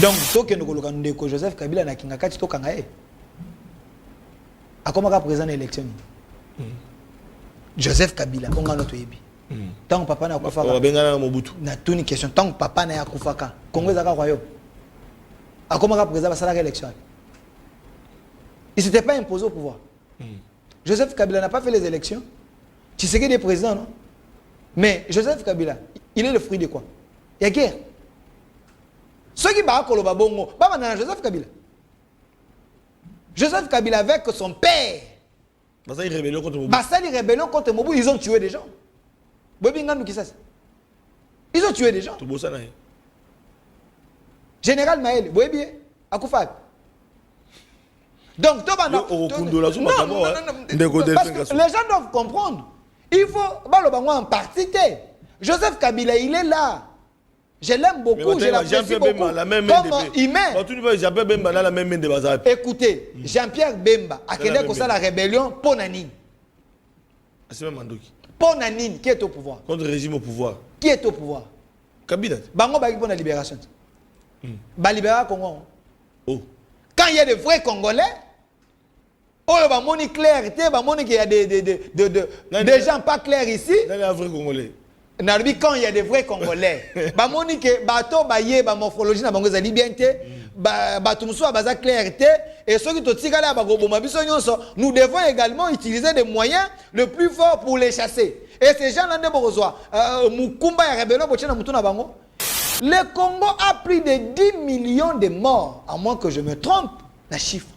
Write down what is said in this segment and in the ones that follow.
Donc, toke ndeko ndeko Joseph Kabila na kingakati to kanga e. Akoma ka président élection. Joseph Kabila onga noto yebi. Tant papa na kufa. O bengana Mobutu. Na tuni question tant papa na kufa ka. Congo ezaka royaume. Akoma ka président basala élection. Il s'était pas imposé au pouvoir. Joseph Kabila n'a pas fait les élections. Tu sais qu'il est président, non? Mais Joseph Kabila, il est le fruit de quoi? Il y a guerre. Ceux qui battent le babongo, Joseph Kabila. Joseph Kabila avec son père. Basali rébellion contre Mobutu. Basali rébellion contre Mobutu, ils ont tué des gens. Ils ont tué des gens. Général Maël, vous voyez bien, à Koufag. Donc, parce que les gens doivent comprendre. Il faut, en partie, Joseph Kabila, il est là. Je l'aime beaucoup, je l'apprécie beaucoup. Comme humain. Écoutez, Jean-Pierre Bemba a créé la rébellion pour Nanine. Pour Nanine, qui est au pouvoir? Contre le régime au pouvoir. Qui est au pouvoir? Kabila. Bango Bagi pour la libération. Libérer Congo. Oh. Quand il y a des vrais Congolais, oh, il y a des clarté, il y a des gens pas clairs ici. Dans les vrais Congolais. Quand il y a des vrais Congolais, bateau baye ba morphologie na bango za liberté, bato muso baza clarté et ceux qui to tikala ba goboma biso nyonso, nous devons également utiliser des moyens le plus forts pour les chasser. Et ces gens là ndebo kozwa mukumba ya rebellion bochena mutu na bango. Le Congo a plus de 10 millions de morts, à moins que je me trompe, la chiffre.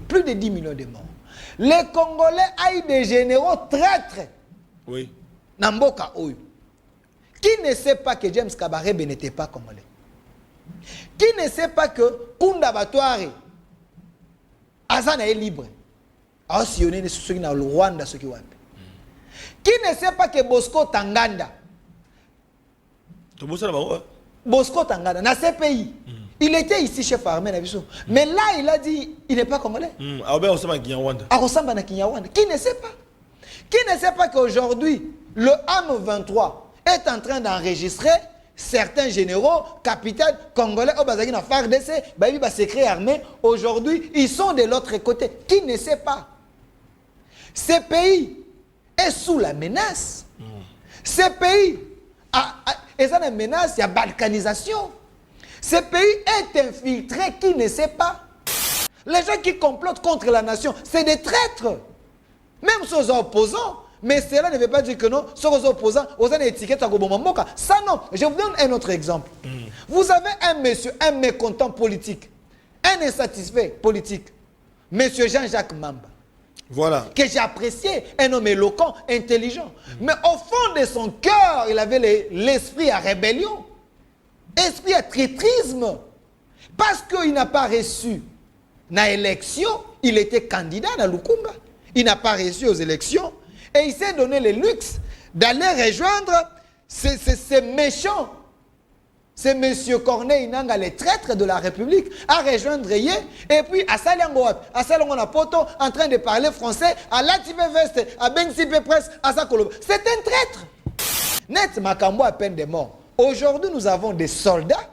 Plus de 10 millions de morts. Les Congolais ont des généraux traîtres. Oui. Namboka Oyo. Qui ne sait pas que James Kabarebe n'était pas Congolais? Qui ne sait pas que Kunda Batouare, Azana est libre? A sillonné ceux qui sont au Rwanda, ceux qui ont. Qui ne sait pas que Bosco Tanganda, Bosco Tanganda, dans ces pays, il était ici chef armé, mais là il a dit il n'est pas congolais. Qui ne sait pas? Qui ne sait pas qu'aujourd'hui, le AM23 est en train d'enregistrer certains généraux, capitaines congolais, au Bazagi na FARDC, secret armé, aujourd'hui, ils sont de l'autre côté. Qui ne sait pas? Ce pays est sous la menace. Ce pays est dans la menace, il y a balkanisation. Ce pays est infiltré, qui ne sait pas? Les gens qui complotent contre la nation, c'est des traîtres. Même ceux opposants. Mais cela ne veut pas dire que non, ceux opposants, aux étiquettes à Gobomamboka. Ça non. Je vous donne un autre exemple. Vous avez un monsieur, un mécontent politique, un insatisfait politique, monsieur Jean-Jacques Mamba. Voilà. Que j'ai apprécié, un homme éloquent, intelligent. Mais au fond de son cœur, il avait l'esprit à rébellion, esprit à traîtrisme. Parce qu'il n'a pas reçu na élection, il était candidat à Lukunga. Il n'a pas reçu aux élections. Et il s'est donné le luxe d'aller rejoindre ces méchants. C'est M. Corneille Nanga, le traître de la République, à rejoindre Yé. Et puis à Salango Poto, en train de parler français, à Latife Veste, à Bensipe Presse, à Sakoloba. C'est un traître. Net Makambo à peine de mort. Aujourd'hui, nous avons des soldats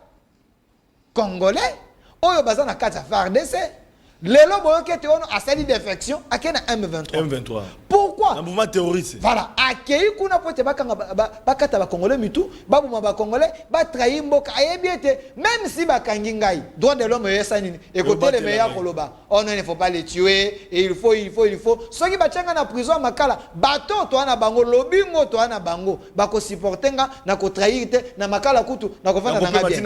congolais. Oyo bazana kata FARDC. Lelo boyoke te ono asali défection akena M23. Pourquoi? Un mouvement terroriste. Voilà, akei kuna pote bakanga bakata ba congolais mitu, babuma ba congolais, ba trahir mboka ayebiete même si bakangi ngai, droit de l'homme yesa nini. Écoutez les meilleurs koloba. Oh non, il ne faut pas les tuer et il faut. Soki bachanga na prison makala, bato to ana bango lobingo to ana bango, bako supportenga na ko trahir te na makala kutu na ko fana na ngabia.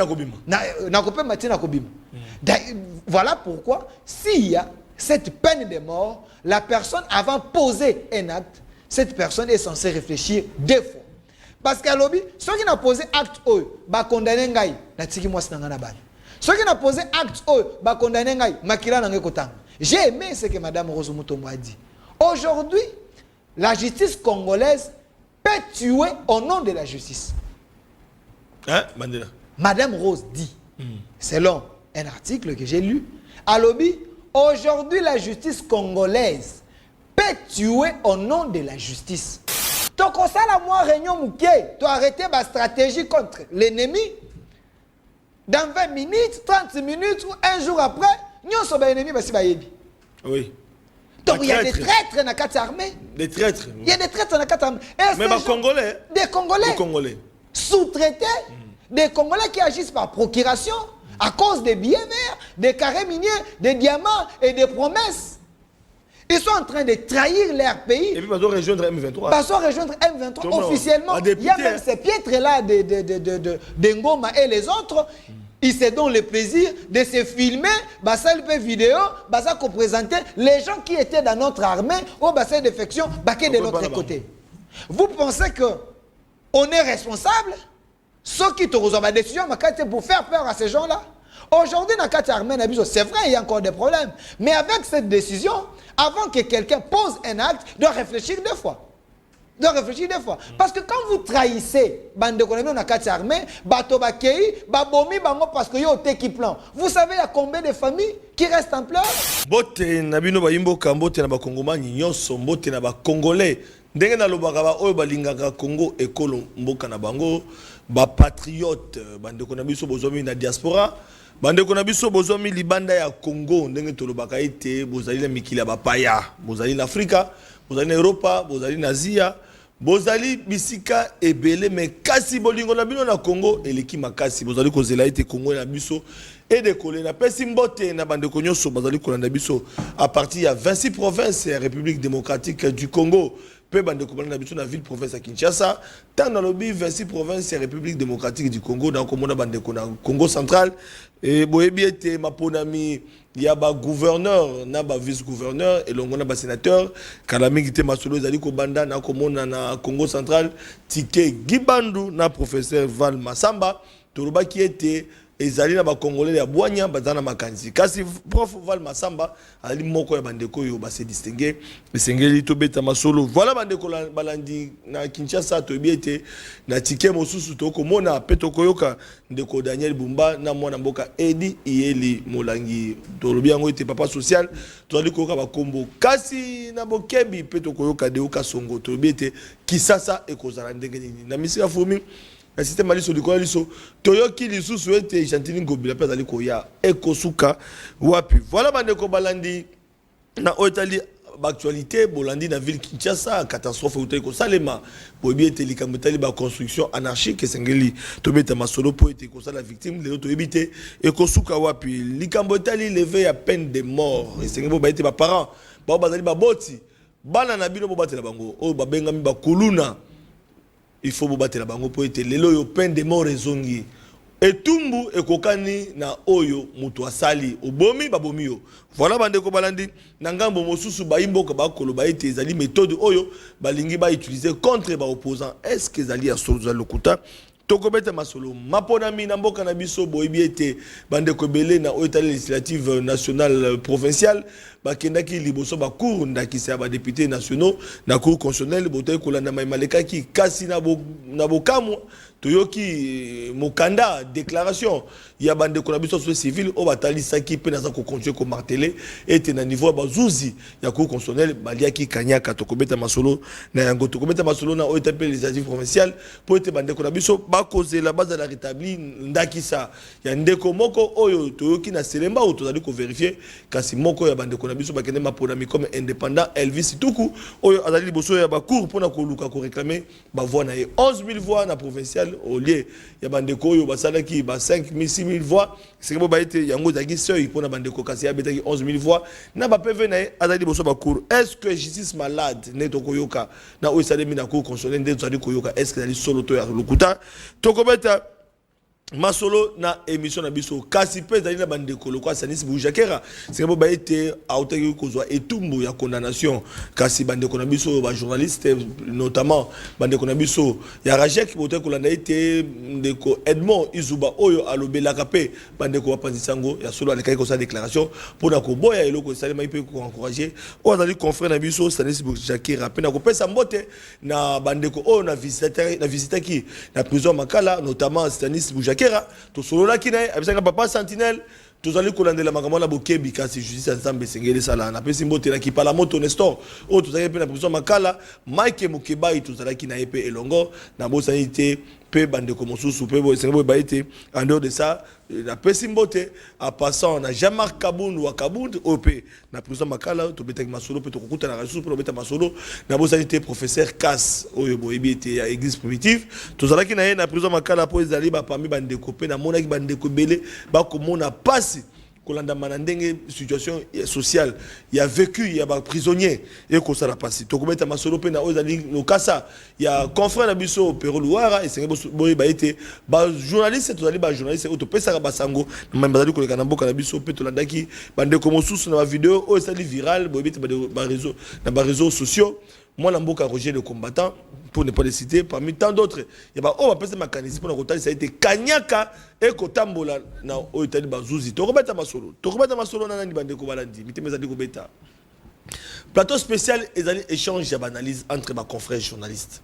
Na ko pe matina ko bima. Voilà pourquoi, s'il y a cette peine de mort, la personne, avant de poser un acte, cette personne est censée réfléchir deux fois. Parce qu'à l'objet, ceux qui n'ont posé acte, ils vont condamner Ngaï. Ceux qui n'ont posé acte, ils vont condamner Ngaï. J'ai aimé ce que Mme Rose Mutombo a dit. Aujourd'hui, la justice congolaise peut tuer au nom de la justice. Hein, Mandela? Mme Rose dit, selon un article que j'ai lu, à lobby, aujourd'hui la justice congolaise peut tuer au nom de la justice. Donc ça la moi réunion mouké, tu arrêter ma stratégie contre l'ennemi. dans 20 minutes, 30 minutes ou un jour après, nous sommes ennemis. Oui. Donc il y a des traîtres dans la carte armée. Des traîtres. Il y a des traîtres dans la carte armée. Mais les Congolais. Des Congolais. Des Congolais. Sous-traités. Des Congolais qui agissent par procuration à cause des billets verts, des carrés miniers, des diamants et des promesses. Ils sont en train de trahir leur pays. Et puis, ils vont rejoindre M23. Ils vont rejoindre M23 officiellement. Il y a même ces piètres-là de Ngoma et les autres. Ils se donnent le plaisir de se filmer, ça le vidéo, ça qu'on présentait les gens qui étaient dans notre armée au bassin défection, qui est de l'autre côté. Vous pensez que on est responsable? Ceux qui te reçoivent la décision, pour faire peur à ces gens-là. Aujourd'hui, dans la armée, c'est vrai, il y a encore des problèmes. Mais avec cette décision, avant que quelqu'un pose un acte, il doit réfléchir deux fois. Parce que quand vous trahissez bande de dans la armée, parce que y a qui plan. Vous savez, il y a combien de familles qui restent en pleurs? Bote nabino bayimboka mbote na bakongomani nyonso mbote na bakongolais ndenge na lobaka ba oyo balingaka Congo ekolo mboka na bango ba patriote bande ko na biso bozomi na diaspora bande ko na biso bozomi libanda ya Congo ndenge to lobaka ete bozali na mikili ya bapaya bozali na Afrika bozali na Europa bozali na Asia bozali bisika ebele me kasi bolingo na bino na Congo eleki makasi bozali kozela ete Congo na biso et de coller na pesi mbote na bande ko nyonso bazali kolanda biso à partir ya 26 provinces et République démocratique du Congo pe bande ko balanda biso na ville province à Kinshasa tant dans lobby 26 provinces et République démocratique du Congo dans komona bande ko na Congo central et boyebi ete maponami ya ba gouverneur na ba vice gouverneur et longona ba sénateur kala mingi te masolo ezali ko banda na komona na Congo central Tike Gibandu na professeur Val Masamba toloba ki ete ezali na ba congolais ya bwanya bazana makanzi kasi prof Val Masamba ali moko ya bandeko yo ba se distinguer esengeli to beta masolo voilà bandeko balandi na Kinshasa to biete na Tike mosusu to komona peto koyoka ndeko Daniel Bumba na mwana mboka Edi Iyeli Molangi to biango ete papa social to ali koyoka ba kombo kasi na bokebi peto koyoka de Songo to biete kisasa ekozala ndenge nini na misika fumi le système aliso likola liso toyoki lisusu ete Chantini Ngobila pe azali koya ekosuka wapi voilà bandeko balandi na otali actualité bolandi na ville Kinshasa catastrophe utali ko salema bobi ete likambo tali ba construction anarchique sengeli to beta masolo po ete ko sala victime le to ebite ekosuka wapi likambo tali levé à peine de mort sengeli ba ete ba parents ba bazali ba boti bana na bino bo batela bango o ba benga mi ba kuluna il faut battre la bango pour être lelo yo peine de mort rezongi etumbu ekokani na oyo mutu asali obomi babomi yo voilà bande ko balandi na ngambo mosusu bayimboka bakolo ba ete ezali méthode oyo balingi ba utiliser contre ba opposant est-ce que ezali ya solution lokuta tokobeta masolo maponami na mboka na biso boyebi ete bande ko belé na otali législative nationale provinciale bakendaki liboso ba cour ndakisa ba députés nationaux na cour constitutionnelle botai kolanda maleka ki kasi na bokamu toyoki mokanda déclaration ya bande ko na biso civil o batali saki pe na za ko continuer ko marteler ete na niveau ba zuzi ya cour constitutionnelle baliaki kanyaka tokobeta masolo na yango tokobeta masolo na OTP législative provinciale po ete bande ko na biso ba causer la base de la rétablir ndakisa ya ndeko moko oyo toyoki na selemba o tozali ko vérifier kasi moko ya bande ko na biso bakende maponami comme indépendant Elvis Tuku oyo azali liboso ya ba cour pona ko luka ko réclamer ba voix na 11 000 voix na provinciale au lieu ya bandeko oyo basalaki ba 5 000 6 000 voix c'est que ba été yango zaki seuil pona bandeko kasi ya betaki 11 000 voix na ba PV na azali liboso ba cour est-ce que justice malade ne to koyoka na oyo salemi na cour constitutionnelle nde zali koyoka est-ce que zali solo to ya lokuta to kobeta masolo na émission na biso kasi pe zali na bandeko lokwa Sanis Boujakera c'est bo ba été autaki kozwa etumbu ya condamnation kasi bandeko na biso ba journaliste notamment bandeko na biso ya Rajek bote kolanda été ndeko Edmond Izuba oyo alobela kapé bandeko bapanzisango ya solo alekaki ko sa déclaration pour na ko boya eloko salema ipe ko encourager o azali confrère na biso Sanis Boujakera pe na ko pesa mbote na bandeko oyo na visitaki na prison Makala notamment Sanis Boujakera to solo la kinae abisanga papa sentinelle tozali kolandela makambo na bokebi kasi justice nzambe sengeli sala na pesi mbote na kipala moto Nestor o tozali pe na prison Makala Mike Mukebai tozali kinae pe elongo na bosanité pe bande comme sous pe bo sengo ba été en dehors de ça la pesimbote en passant na Jean-Marc Kabound ou Kabound op na prison makala to betek masolo pe to kukuta na ressources pour beta masolo na bosalité professeur Cass oyo bo ebité à église primitive to zalaki na ye na prison makala po ezali ba parmi bande kopé na monaki bande ko belé ba ko mona passe kolanda manandenge situation sociale il y a vécu il y a des prisonniers et ko ça la passé to ko beta masolo pe na ozali no kasa il y a confrère na biso Pero Luara et c'est boy ba été ba journaliste to zali ba journaliste to pesa ba sango na bazali ko lekana mboka na biso pe to landaki bande ko mosusu na vidéo o ça viral boy beta ba réseaux sociaux moi Mboka Roger le combattant pour ne pas le citer parmi tant d'autres il y a on va passer mécanisme pour la ça a été Kanyaka et Kotambola na o itali bazuzi to robeta masolo na nani bande ko balandi mitemeza di ko beta plateau spécial et échange d'analyse entre ma confrères journalistes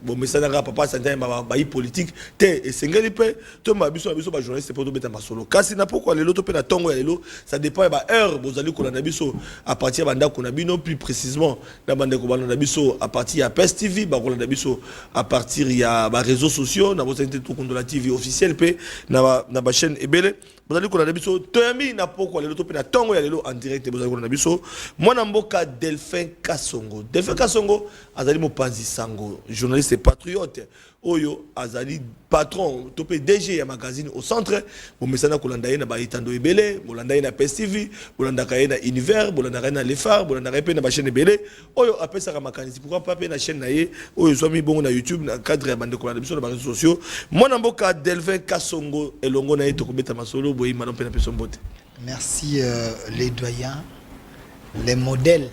bon mais ça n'a pas ça ba politique té et sengeli pe to ma biso ba journaliste pour to beta masolo kasi na pourquoi les loto pe na tongo ya lelo ça dépend ba heure bozali ko na biso à partir banda ko na bino plus précisément na bande ko na biso à partir ya PES TV ba ko na biso à partir ya ba réseaux sociaux na bozali tout contre la TV officielle pe na ba chaîne ebele bozali ko na biso toyami na pourquoi les loto pe na tongo ya lelo en direct bozali ko na biso mwana mboka Delphin Kasongo azali mopanzi sango journaliste et patriote oyo azali patron topé DG ya magazine au centre bo mesana kolanda ye na ba itando ebele bolanda ye na PES TV bolanda ka ye na Univers bolanda ka ye na Le Phare bolanda ka ye na ba chaîne ebele oyo apesa ka makanisi pourquoi pas pe na chaîne na ye oyo somi bongo na YouTube na cadre ya bande kolanda biso na ba réseaux sociaux mwana mboka Delphin Kasongo elongo na ye to kobeta masolo boyi manon pe na peso mbote. Merci les doyens, les modèles,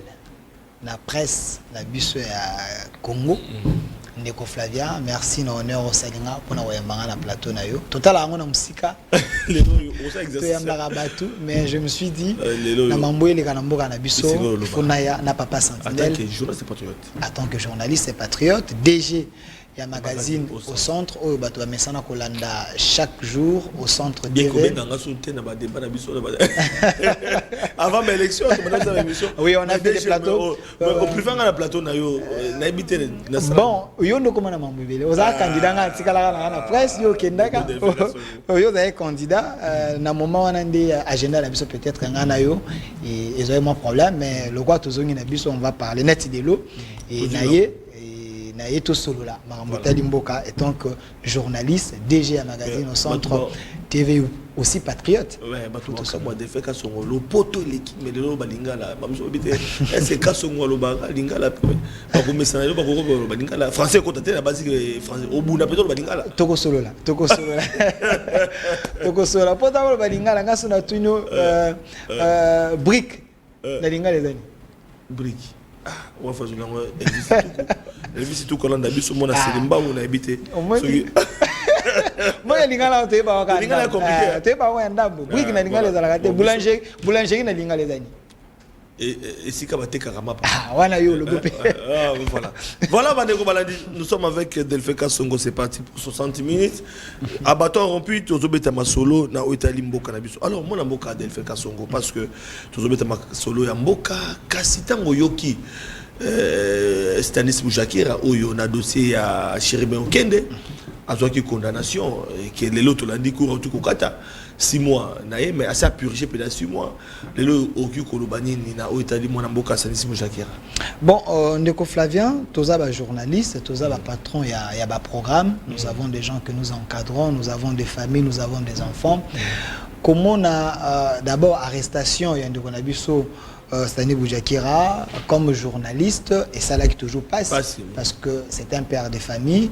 la presse, la bus à Congo, Ndeko Flavia, merci na honneur au Salinga pour na wayambanga na plateau na yo. Total a ngona musika. Mais je me suis dit na mamboye le kanamboka na biso funaya na papa Sentinelle. En tant que journaliste et patriote, DG il y a un magazine au centre où bato ba mesana kolanda chaque jour au centre TV. Avant l'élection, oui, on a fait des plateaux. Au plus vent à la plateau na yo na habité na ça. Bon, yo ndo comment na mambibele. Oza candidat nga tikala na presse yo kendaka. Yo za candidat na moment on a des agenda la biso peut-être nga na yo et ils ont moins problème mais le quoi tozongi na biso on va parler net de l'eau et naie et tout solo là Maramotali Mboka étant que journaliste DG à magazine au centre TV aussi patriote ouais bah tout ça moi défait ka songo lo poto l'équipe mais le balingala ba mso bité c'est ka songo lo balingala ba ko mesana lo ba ko balingala français ko taté la basique français au bout na peut balingala toko solo là toko solo poto ba balingala ngaso na tunyo brick na lingala les amis brick on va faire Elvis tout kolanda biso mona selimba ou na habité moi lingala to ba ka lingala compliqué to ba wa ndambo brick na lingala za la boulangerie na lingala zani et si kabate karama wana yo le bopé voilà bandeko balandi nous sommes avec Delphin Kasongo c'est parti pour 60 minutes à bâton rompu tozobeta masolo na Itali Mboka na biso alors moi na Mboka Delphin Kasongo parce que tozobeta masolo ya Mboka kasi tango yoki Stanis Boujakira oyo na dossier ya Chéribé Okende azwaki condamnation et que les autres l'ont dit court tout kokata 6 mois naé mais assez purgé peut 6 mois les autres oku kolobani ni na Itali mwana mboka Stanis Boujakira bon Ndeko Flavien toza ba journaliste toza ba patron ya ba programme nous avons des gens que nous encadrons nous avons des familles nous avons des enfants comment on a d'abord arrestation ya Ndeko Nabiso Stanis Boujakira comme journaliste et ça là qui toujours passe parce que c'est un père de famille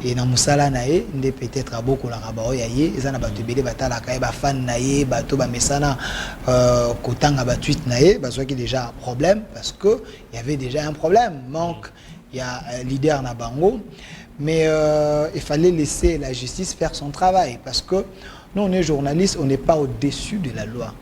et na musala nae ndé peut-être aboko la rabao yaye ezana bato belé batala kaye ba fan nae bato ba mesana kotanga ba tweet nae bazwaki déjà problème parce que il y avait déjà un problème manque il y a un leader na bango mais il fallait laisser la justice faire son travail parce que nous on est journalistes on n'est pas au-dessus de la loi.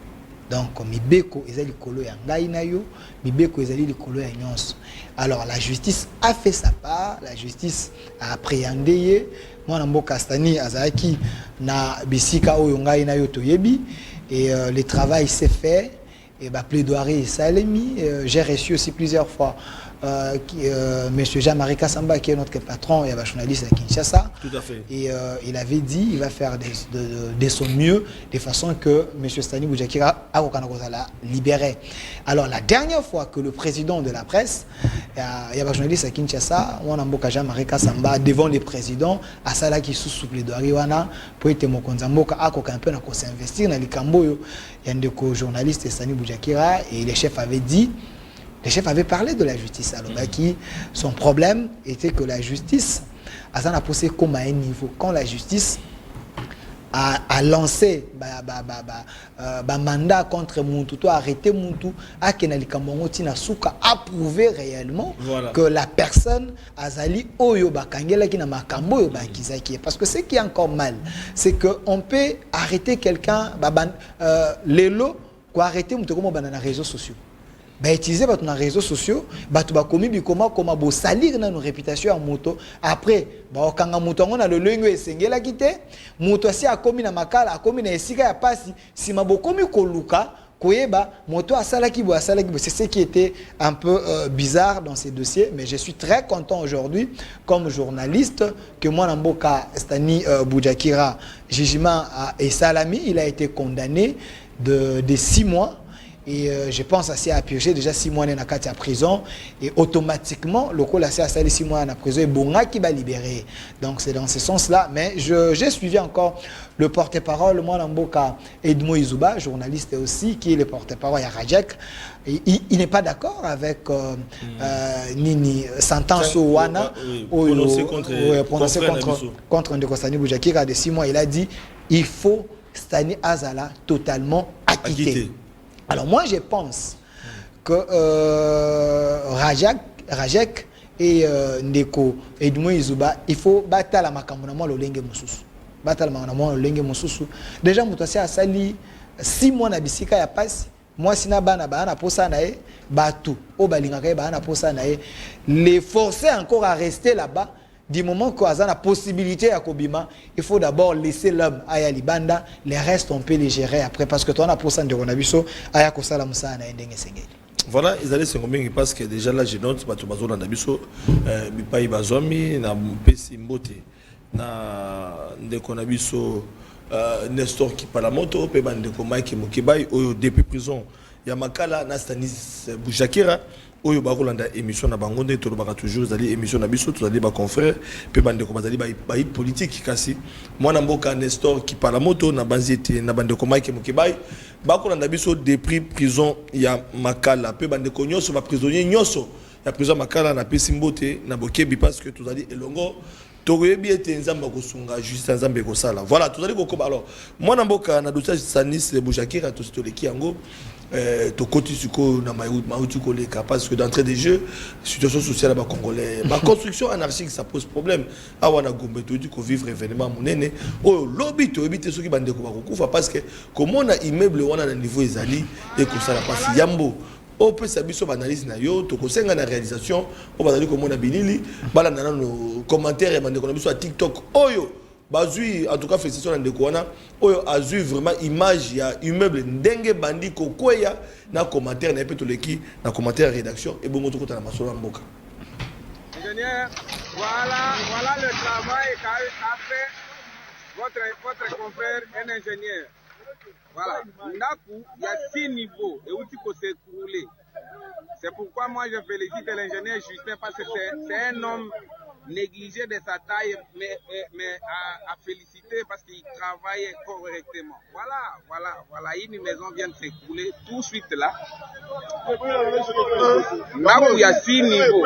Donc, Mibeko ezali kolo ya ngai na yo, Mibeko ezali likolo ya nyonso. Alors, la justice a fait sa part, la justice a appréhendé mwana mboka Stani azaki na bisika oyo ngai na yo toyebi et le travail s'est fait et ba plaidoirie salemi j'ai reçu aussi plusieurs fois Monsieur Jean-Marie Kassamba, qui est notre patron et journaliste à Kinshasa. Tout à fait. Et il avait dit il va faire de son mieux de façon que Monsieur Stani Boujakira a libéré. Alors la dernière fois que le président de la presse, il y a un journaliste à Kinshasa, on a un Jean-Marie Kassamba devant les présidents, à Sala qui sous plaidoirie pour être mon konzamboka a un peu s'investir dans les camboyo. Il y a un journaliste Stani Boujakira et les chefs avaient dit. Les chefs avaient parlé de la justice. Alors, son problème était que la justice a poussé comme à un niveau. Quand la justice a lancé un mandat contre Moutou, a arrêté Moutou, a prouvé réellement que la personne Azali Oyo Bakangela qui n'a makambo Bakizaki. Parce que ce qui est encore mal, c'est qu'on peut arrêter quelqu'un, Lelo, quoi arrêter Moutou comme dans les réseaux sociaux. Utiliser nos réseaux sociaux, comment salir nos réputations en moto. Après, quand moto on a le lingue et sengela quitté, moto si a commis na makala, a commis na esika ya pasi, si ma bokomi koluka, koyeba moto a salaki bo. C'est ce qui était un peu bizarre dans ces dossiers, mais je suis très content aujourd'hui comme journaliste que moi Namboka Stani Boujakira Jijima et Salami, il a été condamné de 6 mois. Et je pense assez à purger déjà 6 mois dans la prison et automatiquement le coup assez à 6 mois dans la prison et Bonga qui va libérer. Donc c'est dans ce sens-là. Mais j'ai suivi encore le porte-parole, moi Namboka Edmo Izuba, journaliste aussi, qui est le porte-parole à Rajek. Il n'est pas d'accord avec Nini sentence Wana prononcé contre Ndeko Stani Boujakira de 6 mois. Il a dit il faut Stani Azala totalement acquitté. Alors moi je pense que Rajek et Ndeko Edmo Izuba, il faut battre la makambo le lenge mususu. Battre la makambo le lenge mususu. Déjà mutasi a sali 6 mois na bisika ya passe. Moi sina bana posa na e batu o balingaka bana posa na e les forcer encore à rester là-bas. Du moment qu'on a la possibilité à Kobima, il faut d'abord laisser l'homme à Yalibanda, les restes on peut les gérer après parce que toi on a pour ça de Ronabiso, à Kosala Moussa na Ndenge Sengeli. Voilà, ils allaient se combien parce que déjà là je note pas tout bazo dans Nabiso, bipai bazomi na pesi mbote na ndeko Nabiso Nestor qui parle la moto, pe bandeko Mike Mukibai au depuis prison. Ya makala na Stanis Boujakira. Oyo bakolanda émission na bango nde tolobaka toujours zali émission na biso tozali ba confrère pe bandeko bazali ba politique kasi mwana mboka Nestor qui parle moto na banzete na bandeko Mike Mukibai bakolanda biso depuis prison ya makala pe bandeko nyoso ba prisonnier nyoso ya prison makala na pesi mbote na bokebi parce que tozali elongo toyebi ete nzamba kosunga justice nzambe kosala voilà tozali kokoba alors mwana mboka na dossier Stanis Boujakira to stoleki yango to koti suko na mauti koleka parce que d'entrée des jeux situation sociale ba congolais ba construction anarchique ça pose problème awana gombe to dit ko vivre événement monene o lobby to ebité soki bande ko ba kokufa parce que comme on a immeuble wana na niveau ezali et que ça la passe yambo o peut sabiso analyse na yo to ko senga na réalisation o bazali ko mona bilili bala na no commentaire bande ko na biso à TikTok oyo bazui en tout cas félicitations ndeko wana oyo azui vraiment image ya immeuble ndenge bandi ko kweya na commentaire na peto leki na commentaire rédaction et bongo tokota na masolo mboka ingénieur voilà le travail qu'a fait votre confrère un ingénieur voilà ndaku il y a 6 niveaux et où tu peux s'écrouler. C'est pourquoi moi je félicite l'ingénieur Justin parce que c'est un homme négligé de sa taille, mais à féliciter parce qu'il travaille correctement. Voilà, une maison vient de s'écrouler tout de suite là. Là où il y a 6 niveaux.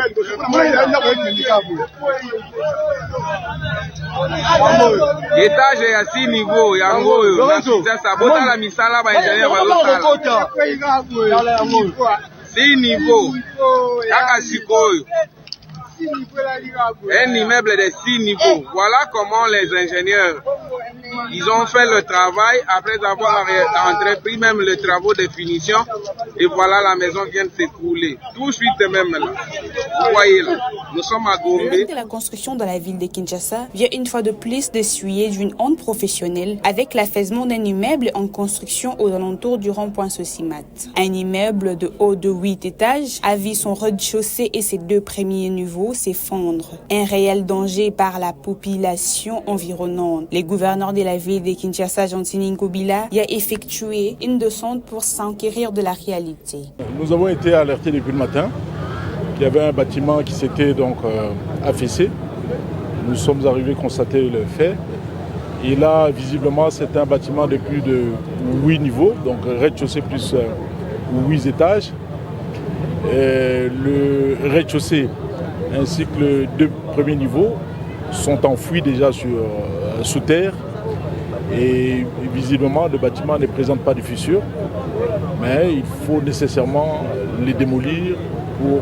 L'étage est à 6 niveaux. Yango, ça bota la misala, ingénieur 6 niveaux. Kaka sikoyo. Un immeuble de 6 niveaux. Voilà comment les ingénieurs Ils ont fait le travail après avoir entrepris même les travaux de finition. Et voilà, la maison vient de s'écrouler. Tout de suite même là. Vous voyez là, nous sommes à Gombe. La construction dans la ville de Kinshasa vient une fois de plus d'essuyer d'une honte professionnelle avec l'affaissement d'un immeuble en construction aux alentours du rond-point Sosimat. Un immeuble de haut de 8 étages a vu son rez-de-chaussée et ses 2 premiers niveaux s'effondrer. Un réel danger par la population environnante. Les gouverneurs de la ville de Kinshasa, Gentini Nkobila, y a effectué une descente pour s'enquérir de la réalité. Nous avons été alertés depuis le matin qu'il y avait un bâtiment qui s'était donc affaissé. Nous sommes arrivés constater le fait. Et là, visiblement, c'est un bâtiment de plus de 8 niveaux, donc rez-de-chaussée plus 8 étages. Et le rez-de-chaussée ainsi que les 2 premiers niveaux sont enfouis déjà sous terre. Et visiblement, le bâtiment ne présente pas de fissures, mais il faut nécessairement les démolir pour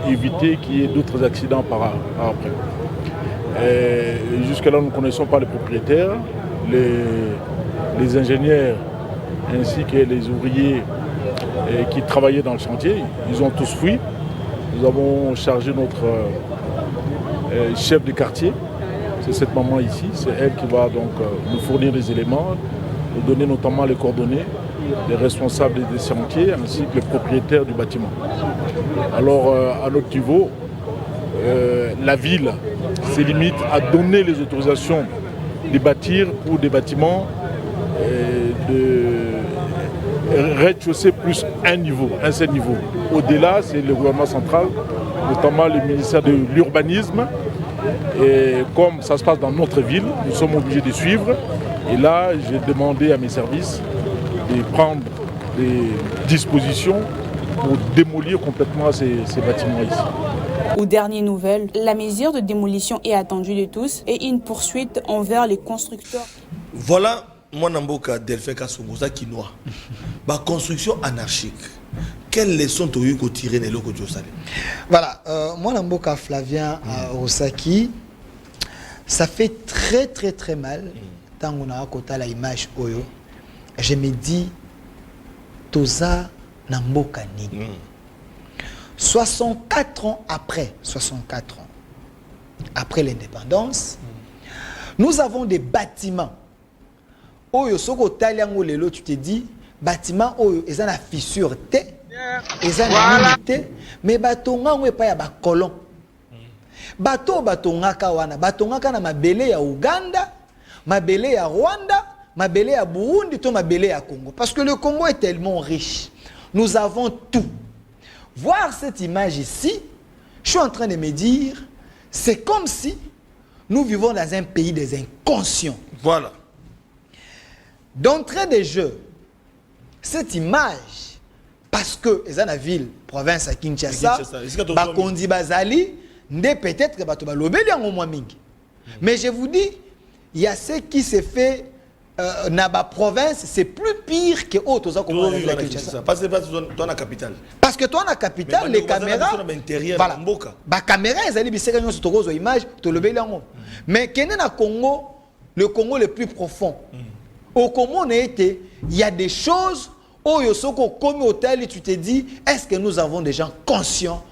éviter qu'il y ait d'autres accidents par après. Jusque-là, nous ne connaissons pas les propriétaires, les ingénieurs ainsi que les ouvriers qui travaillaient dans le chantier. Ils ont tous fui. Nous avons chargé notre chef de quartier. C'est cette maman ici, c'est elle qui va donc nous fournir les éléments, nous donner notamment les coordonnées des responsables des chantiers ainsi que les propriétaires du bâtiment. Alors à notre niveau, la ville se limite à donner les autorisations de bâtir pour des bâtiments de rez-de-chaussée plus un seul niveau. Au-delà, c'est le gouvernement central, notamment le ministère de l'Urbanisme. Et comme ça se passe dans notre ville, nous sommes obligés de suivre. Et là, j'ai demandé à mes services de prendre des dispositions pour démolir complètement ces bâtiments ici. Aux dernières nouvelles, la mesure de démolition est attendue de tous et une poursuite envers les constructeurs. Voilà, moi Namboka Delphin Kasongoza Kinoa. Ma construction anarchique. Quelles leçons tu as eu que tirer dans le Djosale? Voilà, moi Namboka Flavien Osaki, ça fait très mal. Tant qu'on a côté la image Oyo, je me dis, Toza Namboka Ni. 64 ans après l'indépendance, nous avons des bâtiments. Oyo soko taliango lelo, tu te dis, bâtiment Oyo, ils ont la fissure te, ils ont la unité, mais batonga ou pas ya ba colon. Batonga kawana, batonga kana mabele ya Uganda, mabele ya Rwanda, mabele ya Burundi, to mabele ya Congo. Parce que le Congo est tellement riche. Nous avons tout. Voir cette image ici, je suis en train de me dire, c'est comme si nous vivons dans un pays des inconscients. Voilà. D'entrée de jeu, cette image, parce que les la ville, province à Kinshasa, Bakondi Bazali, peut-être que Bato Balobeli en moins mingi. Mais je vous dis, il y a ce qui se fait dans la province, c'est plus pire que autres. Parce que toi, la capitale. Parce que toi, la capitale, les caméras. Voilà. Les caméras, ils allaient sur image, mais dans Congo, le Congo le plus profond. Au Congo, il y a des choses où comme hôtel, tu te dis, est-ce que nous avons des gens conscients?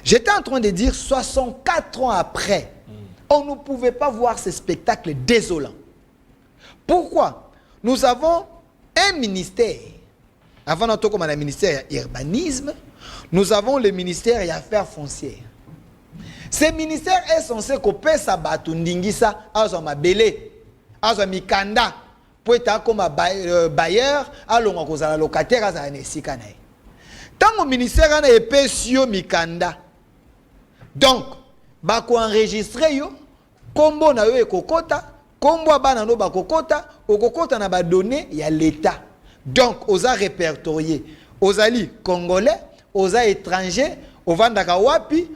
J'étais en train de dire 64 ans après, on ne pouvait pas voir ce spectacle désolant. Pourquoi? Nous avons un ministère. Avant d'entrer comme le ministère urbanisme, nous avons le ministère des Affaires foncières. Ce ministère est censé couper sa batundingisa à mabele, à mikanda, pour être comme bailleur, à l'onga locataire, à nesikanae. Tant au ministère a épais sur mikanda. Donc, bako enregistré yo, kombo na yo ekokota, kombo bana no bakokota, okokota na ba donné ya l'état. Donc, osa répertorié, osali congolais, osa étranger, ovandaka wapi,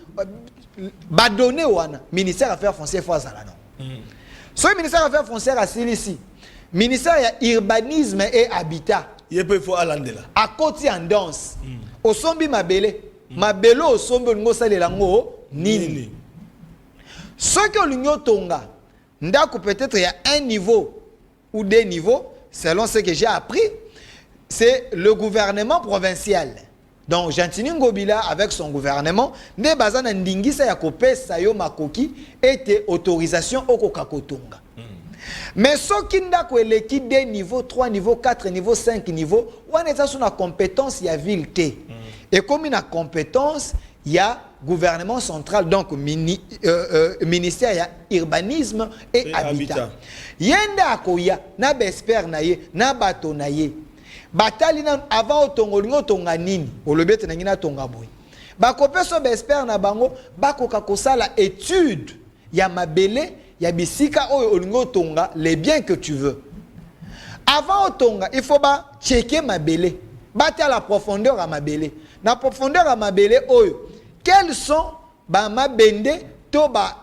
ba donné wana, ministère affaires foncières fois zala non. So ministère affaires foncières a ici. Ministère ya urbanisme et habitat. Il peut faut alandela. À côté en danse. Au sombi mabele. Mabele au sombi ngo sale lango nini. Ce que l'union tonga ndako peut-être il y a un niveau ou des niveaux, selon ce que j'ai appris, c'est le gouvernement provincial. Donc, Jantini Ngobila, avec son gouvernement, ne bazana ndingisa ya kopesa yo makoki était autorisation au Kokakotonga. Mais ce qui n'a que l'équipe des niveaux 3 niveaux 4 niveaux 5 niveaux, on est sur la compétence, il y a ville T. Et comme il y a compétence, il y a gouvernement central, donc ministère, il y a urbanisme et habitat. Yenda akoya, na besper naye, na bato naye. Batali na avant otongolingo tonga nini, olobete na ngina tonga boy. Bakope so besper na bango, bakoka kosala étude, ya mabele, ya bisika oyo olingo tonga les biens que tu veux. Avant otonga, il faut ba checker mabele. Bate à la profondeur à mabele. Na profondeur à mabele oyo. Quels sont ba mabende to ba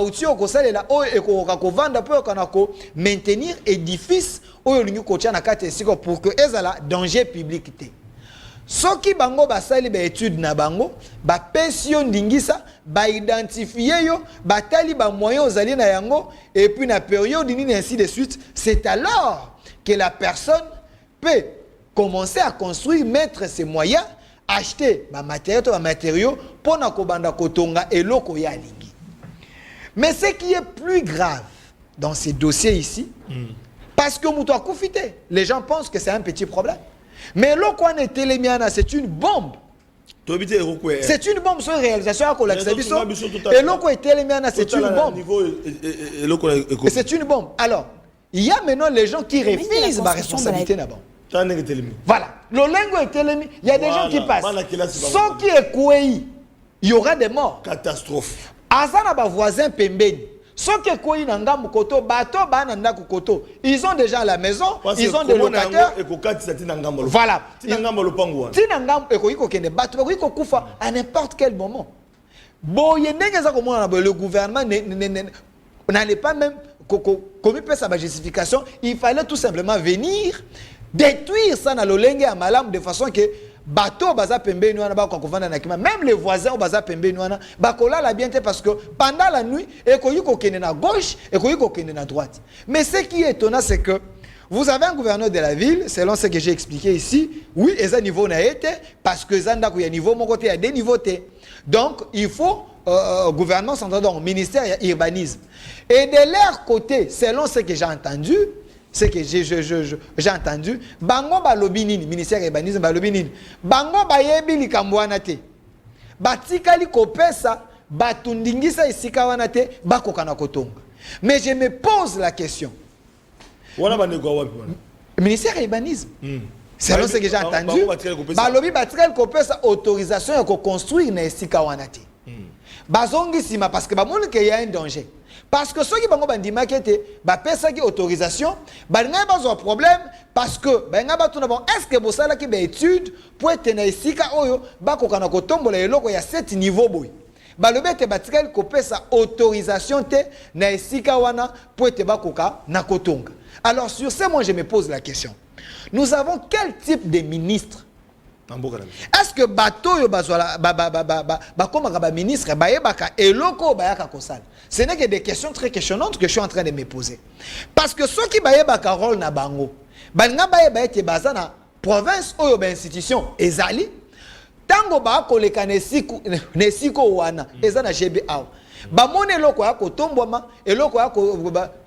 uti okosalela oyo ekoka kovanda po kanako maintenir édifice oyo lingi kotia na kati esiko pour que ezala danger public te. Soki bango basali ba étude na bango ba pension ndingisa ba identifier yo batali ba moyens ozali na yango et puis na période nini ainsi de suite, c'est alors que la personne peut commencer à construire, mettre ses moyens, acheter ba matériaux pour na kobanda kotonga eloko ya lingi. Mais ce qui est plus grave dans ces dossiers ici, parce que Moutou a koufité, les gens pensent que c'est un petit problème. Mais l'oko en est télémiana, c'est une bombe. C'est une bombe sur une réalisation à Kolaksabiso. Et l'oko est télémiana, c'est une bombe. C'est une bombe. Alors, il y a maintenant les gens qui refusent ma responsabilité là-bas. Voilà. Le lingo est télémi, il y a des gens qui passent. Sans qui est kouéi, il y aura des morts. Catastrophe. Azana ba voisin pembeni. Ceux qui kouéi n'angam koto, bato bananda koto. Ils ont déjà la maison, ils ont des locataires. Voilà. Tinangam ekoiko kende bato ekoiko kufa à n'importe quel moment. Boye ndengeza komona le gouvernement n'allait pas même comme il peut sa justification, il fallait tout simplement venir détruire ça dans le lenge à malam de façon que bateau baza pembeni wana ba kovanda na kima, même les voisins baza pembeni wana bakola la bienté parce que pendant la nuit ekoyiko kende na gauche ekoyiko kende na droite. Mais ce qui est étonnant c'est que vous avez un gouverneur de la ville, selon ce que j'ai expliqué ici, oui, et ça niveau na été parce que zanda ko ya niveau mon côté il y a des niveaux T. Donc il faut gouvernement central, donc ministère il y a urbanisme. Et de leur côté, selon ce que j'ai entendu, j'ai entendu, bango balobi nini, ministère urbanisme balobi nini, bango bayebi likambo wana te, batikali kopesa batundingisa esika wana te bakoka na kotonga. Mais je me pose la question, ministère urbanisme, selon ce que j'ai entendu, balobi batikali kopesa autorisation ya construire na esika wana te. Bazongi sima parce que bamoni qu'il y a un danger. Parce que ceux qui bango bandima kete ba pesa ki autorisation, ba nga ba zo problème parce que ba nga ba tuna bon est-ce que bosala ki ba étude pour être na isika oyo ba ko kana ko tombola eloko ya 7 niveau boy. Ba lobete batikali ko pesa autorisation te na isika wana pour être ba koka na kotonga. Alors sur ce moi je me pose la question. Nous avons quel type de ministre? Est-ce que bateau yo bazwala ba ministre ba yebaka eloko ba yaka kosala? Ce n'est que des questions très questionnantes que je suis en train de me poser. Parce que ceux qui ba yebaka rôle na bango, ba nga ba yeba ete bazana province oyo ba institution ezali tango ba ko leka nesiko wana ezana jebe aw. Ba mone eloko ya kotombwama eloko ya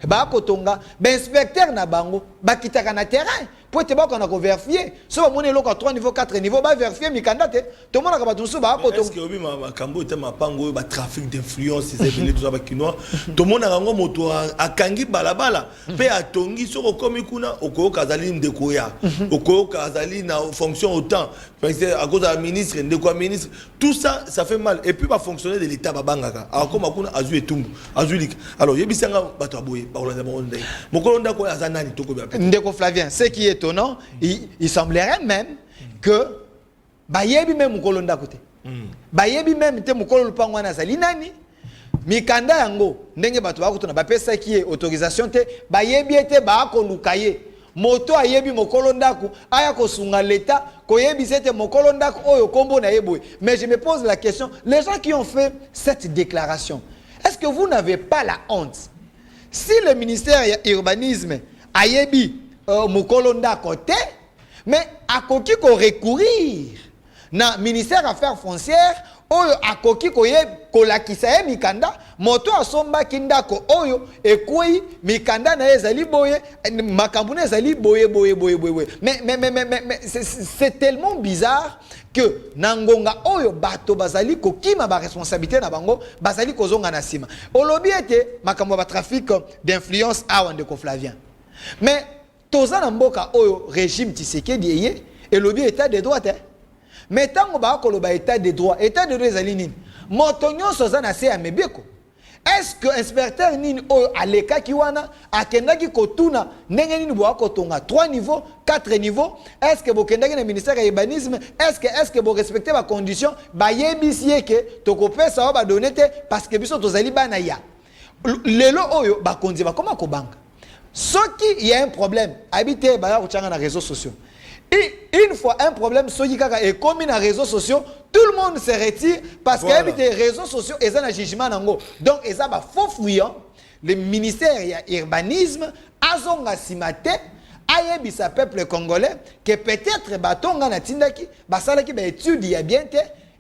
ba kotonga ba inspecteur na bango ba kitaka na terrain pour te ba kana ko vérifier so ba mone eloko 3 niveau 4 niveau ba vérifier mikanda te to mona ka ba tunsu ba kotonga. Est-ce que obi makambo te mapango ba trafic d'influence ces événements tout ça ba kinois to mona rango moto akangi balabala pe atongi so komi kuna oko kazali ndeko ya oko kazali na fonction autant parce que à cause de la ministre ndeko ministre tout ça ça fait mal et puis ba fonctionner de l'état ba bangaka alors kuna azu etumbu azulik alors yebisanga bato aboye ba olanda bonde mokolo ndako azanani toko ba ndeko Flavien. Ce qui est étonnant, il semblerait même que bayebi même mokolo ndako te bayebi même te mokolo lupango na zali nani mikanda yango ndenge bato ba kutuna ba pesa ki autorisation te bayebi ete ba ko lukaye moto ayebi mokolo ndako aya ko sunga l'état koyebi c'était mokolo ndako oyo kombo na yeboy. Mais je me pose la question, les gens qui ont fait cette déclaration, est-ce que vous n'avez pas la honte? si le ministère de l'urbanisme a yebi Mukolonda côté, mais à koki ko recourir na ministère des affaires foncières oyo akoki kolakisa mikanda moto asomba kindako oyo ekui mikanda na ezali boye makambo na ezali boye mais c'est tellement bizarre que nangonga oyo bato bazali kokima ba responsabilité na bango bazali kozonga na sima olobi ete makambo ba trafic d'influence awa ndeko Flavien mais toza na mboka oyo régime Tshisekedi eye elobi état de droit mais tant que ba koloba état de droit ezali nini moto nyonso za na se ya mebeko est-ce que inspecteur nini oyo aleka ki wana akendaki kotuna ndenge nini bo akotonga 3 niveaux 4 niveaux est-ce que bokendaki na ministère ya urbanisme est-ce que bo respecter ba conditions ba yebisi eke tokopesa ba donete parce que biso tozali bana ya lelo oyo ba konzi ba koma ko banka soki il y a un problème habiter ba ko tchanga na réseaux sociaux. Et une fois un problème, est commis dans les réseaux sociaux, tout le monde se retire parce qu'il y a des réseaux sociaux et ça un jugement. Donc, il y a faux fouillant. Le ministère de l'urbanisme a simate ayebisa peuple congolais que peut-être batonga na tindaki basalaki ba étude ya bien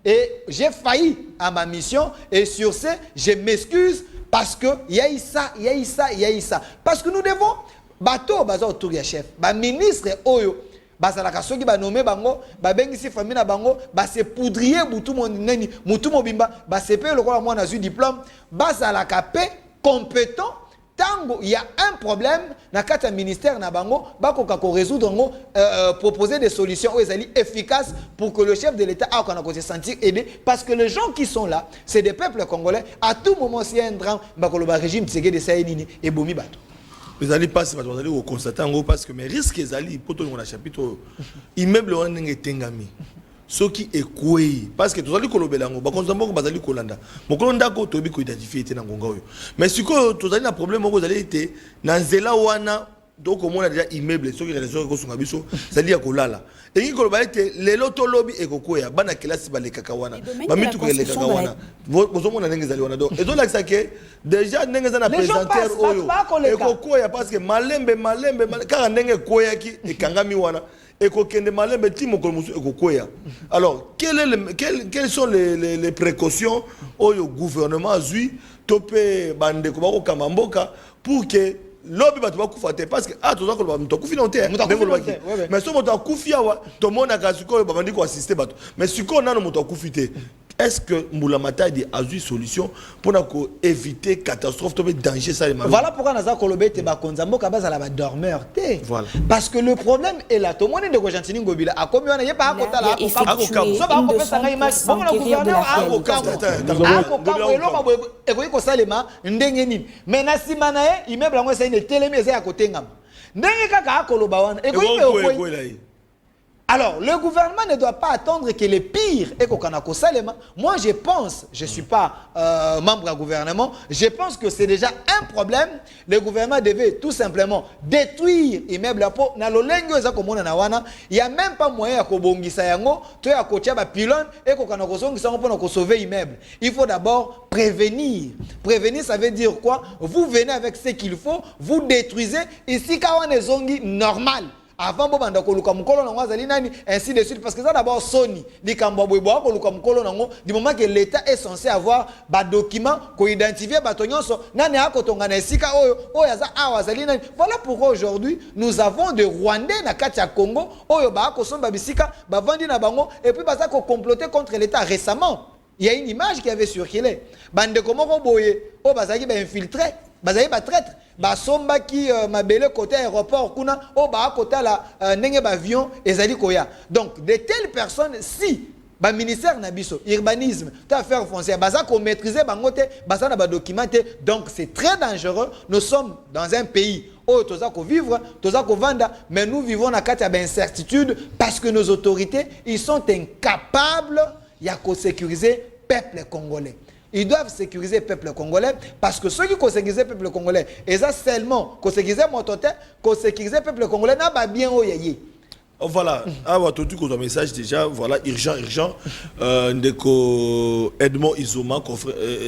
et j'ai failli à ma mission et sur ce je m'excuse parce que il y a ça parce que nous devons bato baza autour ya chef ba ministre oyo basalaka soki ba nommé bango ba bengisi famille na bango ba se poudrier butu monene mutu mobimba ba sepe lokola mwana azui diplôme basalaka pe compétent tango il y a un problème na kata ministère na bango bakoka ko résoudre ngo proposer des solutions efficaces pour que le chef de l'État a qu'on se sentir aidé parce que les gens qui sont là c'est des peuples congolais à tout moment s'il y a un drame bakoloba régime Tshisekedi de Saïnini et bomi bato. Vous allez passer, vous allez constater en gros parce que mes risques les alliés pour tout le monde chapitre immeuble on est tengami ce qui est quoi parce que tout allez kolobelango ba konzambo ba zali kolanda mokolonda ko tobi ko identifier te na ngonga oyo mais si ko tout allez na problème vous allez été na nzela wana donc on a déjà immeuble ce qui raison ko sunga biso zali ya kolala et qui koloba été lelo to lobby e kokoya bana classe ba le kakawana ba mitu ko le kakawana bozo mona ndenge zali wana donc et donc là ça que déjà ndenge za na présenter oyo e kokoya parce que malembe kaka ndenge koyaki e kangami wana et kokende malembe timo ko musu e kokoya alors quelles sont les précautions oyo gouvernement azui topé bande ko ba ko kamamboka pour que lobby ba tuba kufa te parce que toza ko ba mto kufi non te mais so moto akufi awa to mona ka siko ba bandi ko assister bato mais siko nano moto akufi te est-ce que Moula Matadi a eu solution pour éviter catastrophe, danger ça. Voilà pourquoi nous avons colobé te ba konzambo ka basa la ba dormeur te. Voilà. Parce que le problème est là. Tout le monde est de Gojantini Ngobila. A combien on a pas à côté là. So ba ko pesa nga image. Bon le gouverneur a ko kambo. A ko kambo elo ba e ko ko salema ndenge nini. Mais na simana e immeuble ngo ça ine telemi eza ya côté ngam. Ndenge kaka akoloba wana. E ko ipe alors, le gouvernement ne doit pas attendre que les pires aient Kokanako Salema. Moi, je pense, je ne suis pas membre du gouvernement, je pense que c'est déjà un problème. Le gouvernement devait tout simplement détruire l'immeuble à peau. Il n'y a même pas moyen de pylône et sauver l'immeuble. Il faut d'abord prévenir. Prévenir, ça veut dire quoi? Vous venez avec ce qu'il faut, vous détruisez. Ici, quand on est normal. Avant bobanda ko luka mukolo na ngazali nani ainsi de suite parce que ça d'abord Sony likambo boybo ko luka mukolo nango du moment que l'état est censé avoir ba document ko identifier ba tonyonso nani akotonga na esika oyo oyaza awazali nani. Voilà pourquoi aujourd'hui nous avons des Rwandais na kati ya Congo oyo ba ko somba bisika ba vandi na bango et puis ba ça ko comploter contre l'état récemment. Il y a une image qui avait circulé bande komoko boye o bazaki ba infiltré bazali ba traître ba somba qui mabele côté aéroport kuna o ba côté la ndenge ba avion ezali koya. Donc de telles personnes si ba ministère na biso urbanisme ta affaire foncière baza ko maîtriser bangote baza na ba documenter donc c'est très dangereux. Nous sommes dans un pays où toza ko vivre toza ko vanda mais nous vivons na kati ya ba incertitude parce que nos autorités ils sont incapables ya ko sécuriser peuple congolais. Ils doivent sécuriser le peuple congolais parce que ceux qui sécurisent le peuple congolais, ils ont seulement sécuriser mon totem, sécuriser le peuple congolais n'a pas bien oyaye. Oh, voilà, tout le message déjà, voilà, urgent. Ndeko Edmond Izoma,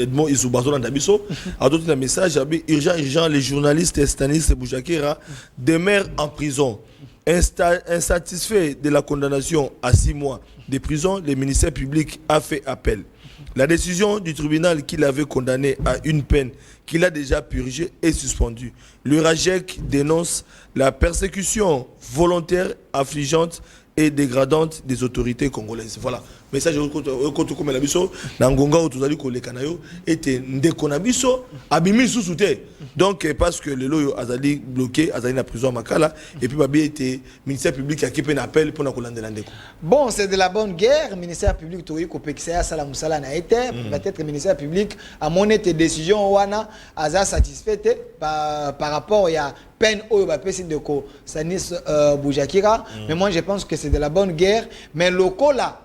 Edmond Izubazo Nandabiso, a donné un message, urgent, les journalistes Stanis Boujakera demeurent en prison. Insatisfait de la condamnation à 6 mois de prison, le ministère public a fait appel. La décision du tribunal qui l'avait condamné à une peine qu'il a déjà purgée est suspendue. Le RAJEC dénonce la persécution volontaire, affligeante et dégradante des autorités congolaises. Voilà. Message comme la biso, Nangonga ou Tuzali Kolekanayo, était Ndekonabiso, Abimi sous-souté. Donc, parce que le loyo Azali bloqué, Azali na prison à Makala, et puis Babi était ministère public qui a fait un appel pour Nakolande Landeko. Bon, c'est de la bonne guerre. Ministère public, Touriko Pexea, Salamoussala n'a été. Peut-être ministère public a monné tes décisions, Wana, Aza satisfait par rapport à peine au Bapessin de Ko, Sanis Boujakira. Mais moi, je pense que c'est de la bonne guerre. Mais le là,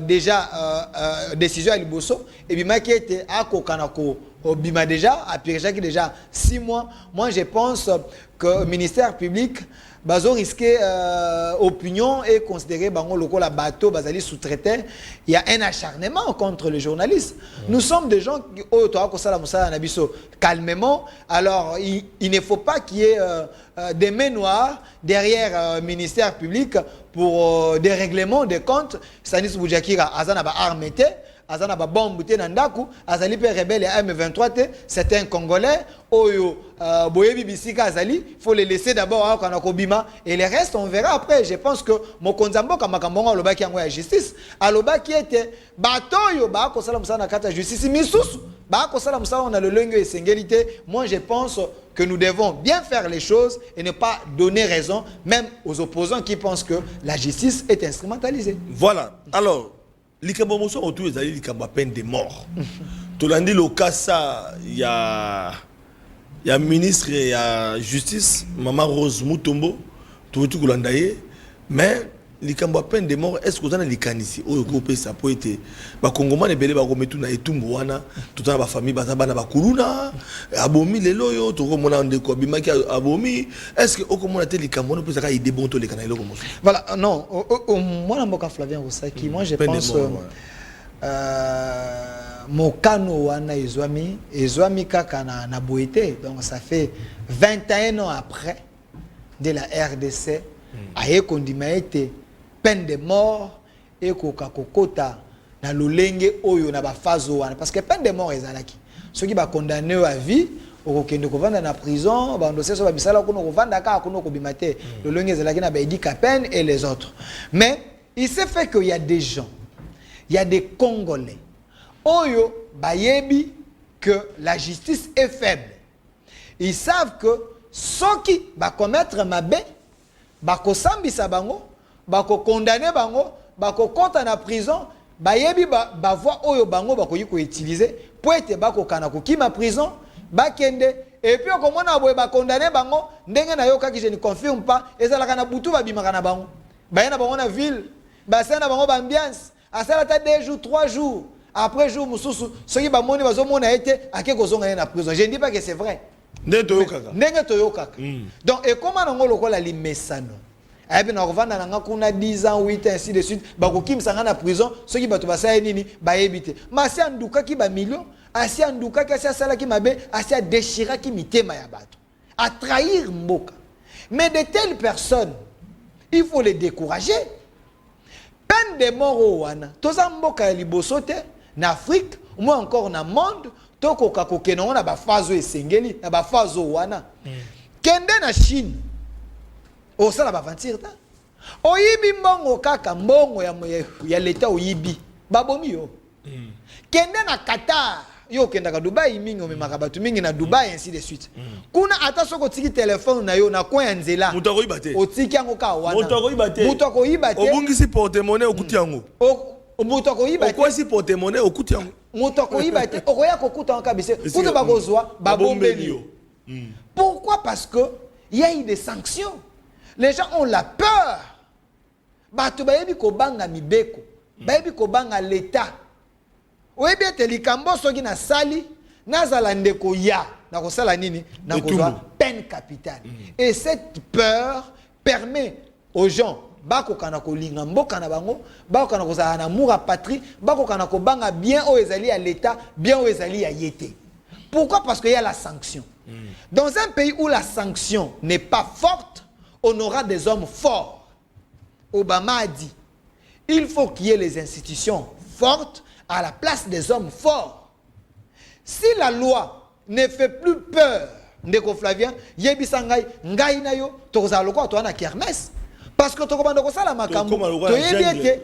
déjà décision à Liboso et bima qui était à Kokanako bima déjà à Pirjaki déjà 6 mois. Moi je pense que le ministère public bazo risquer opinion et considérer bango loko la bateau bazali sous-traité. Il y a un acharnement contre les journalistes. Nous sommes des gens qui calmement. Alors il ne faut pas qu'il y ait des mains noires derrière le ministère public pour des règlements des comptes. Sanis Boujakira azana ba armete, azana ba bombe te nandaku, azali pe rebelle à M23 c'est un Congolais. Oyo boyebi bisika azali, faut les laisser d'abord quand on et les restes on verra après. Je pense que mokonzambo kama kambonga lobaki yango ya justice, alobaki était batoyo ba ko sala musana kata justice misusu. Bah, on a le langue et singulité. Moi, je pense que nous devons bien faire les choses et ne pas donner raison, même aux opposants qui pensent que la justice est instrumentalisée. Voilà. Alors, l'Ikabomoso autour des alliés, l'Ikamba peine de mort. Tout l'an dit, le cas, ça, il y a ministre et il y a justice, Maman Rose Moutombo, tout le monde mais likambo peine de mort est-ce que vous avez les canisi au groupe ça peut être ba congomais belé ba remettre na etumbu wana tout ba famille ba bana ba kuluna abomi lelo yo to ko mona ndeko bimaki abomi est-ce que okomona te likambo no pesa ka ide bon to le kana eloko mosu. Voilà, non moi na mboka Flavien Rosaki moi je pense mokano wana ezwami kaka na boité donc ça fait 21 ans après de la RDC aye kondima été peine de mort et kokakokota na lolenge oyo na ba fazo wana parce que peine de mort ezalaki ceux qui ba condamné à vie okokende kovanda na prison ba ndoseso ba bisala kuno kovanda ka kuno kobimate lolenge ezalaki na ba Idi Kapen et les autres. Mais il s'est fait qu'il y a des gens, il y a des Congolais oyo bayebi que la justice est faible. Ils savent que ceux qui va commettre mabe bako sambisa bango bako condamner bango bako konta na prison bayebi ba voix oyo bango bako yiko utiliser pour être bako kana ko kima prison bakende et puis okomona boye ba condamner bango ndenge na yo kaki je ne confirme pas ezalaka na butu ba bimaka na bango bayena bango na ville basena bango ba ambiance asala ta 2 jours 3 jours après jour mususu soki ba moni bazo mona été akeko zonga na prison. Je ne dis pas que c'est vrai. Ndenge toyokaka. Donc et comment on lokola limesano et puis na kovanda na kuna 10 ans 8 ans ainsi de suite bakokimisa nga na prison ceux qui bato basaya nini bayebite masi anduka ki ba million asi anduka ki asi sala ki mabe asi déchira ki mitema ya bato à trahir mboka. Mais de telles personnes il faut les décourager. Peine de mort wana toza mboka ya liboso te na Afrique ou moins encore na monde toko kakokeno na ba fazo esengeli na ba fazo wana kende na Chine o sala ba ventir ta oyibi mbongo kaka mbongo ya leta oyibi babomi yo kende na Qatar yo kenda ka Dubai mingi o memaka batu mingi na Dubai ainsi de suite kuna ata soko tiki téléphone na yo na coin nzela mutako ibate o tiki yango ka wana mutako ibate obungisi porte-monnaie okuti yango mutako ibate okwasi porte-monnaie okuti yango mutako ibate okoya kokuta yango kabise kuto bakozwa babombeli yo. Pourquoi? Parce que il y a eu des sanctions. Les gens ont la peur. Bato bayebi ko banga mibeko bayebi ko banga l'état oyebi ete likambo soki na sali nazala ndeko ya na kosala nini na kozwa peine capitale. Et cette peur permet aux gens bako kana ko linga mboka na bango, bako kana ko za na amour à patrie, bako kana ko banga bien o ezali à l'état, bien o ezali à yété. Pourquoi? Parce qu'il y a la sanction. Dans un pays où la sanction n'est pas forte, on aura des hommes forts. Obama a dit, il faut qu'il y ait les institutions fortes à la place des hommes forts. Si la loi ne fait plus peur, Ndeko Flavien, yebisangai ngai na yo toza lokwa to na kermesse parce que to komanda ko sala makambo to yebiete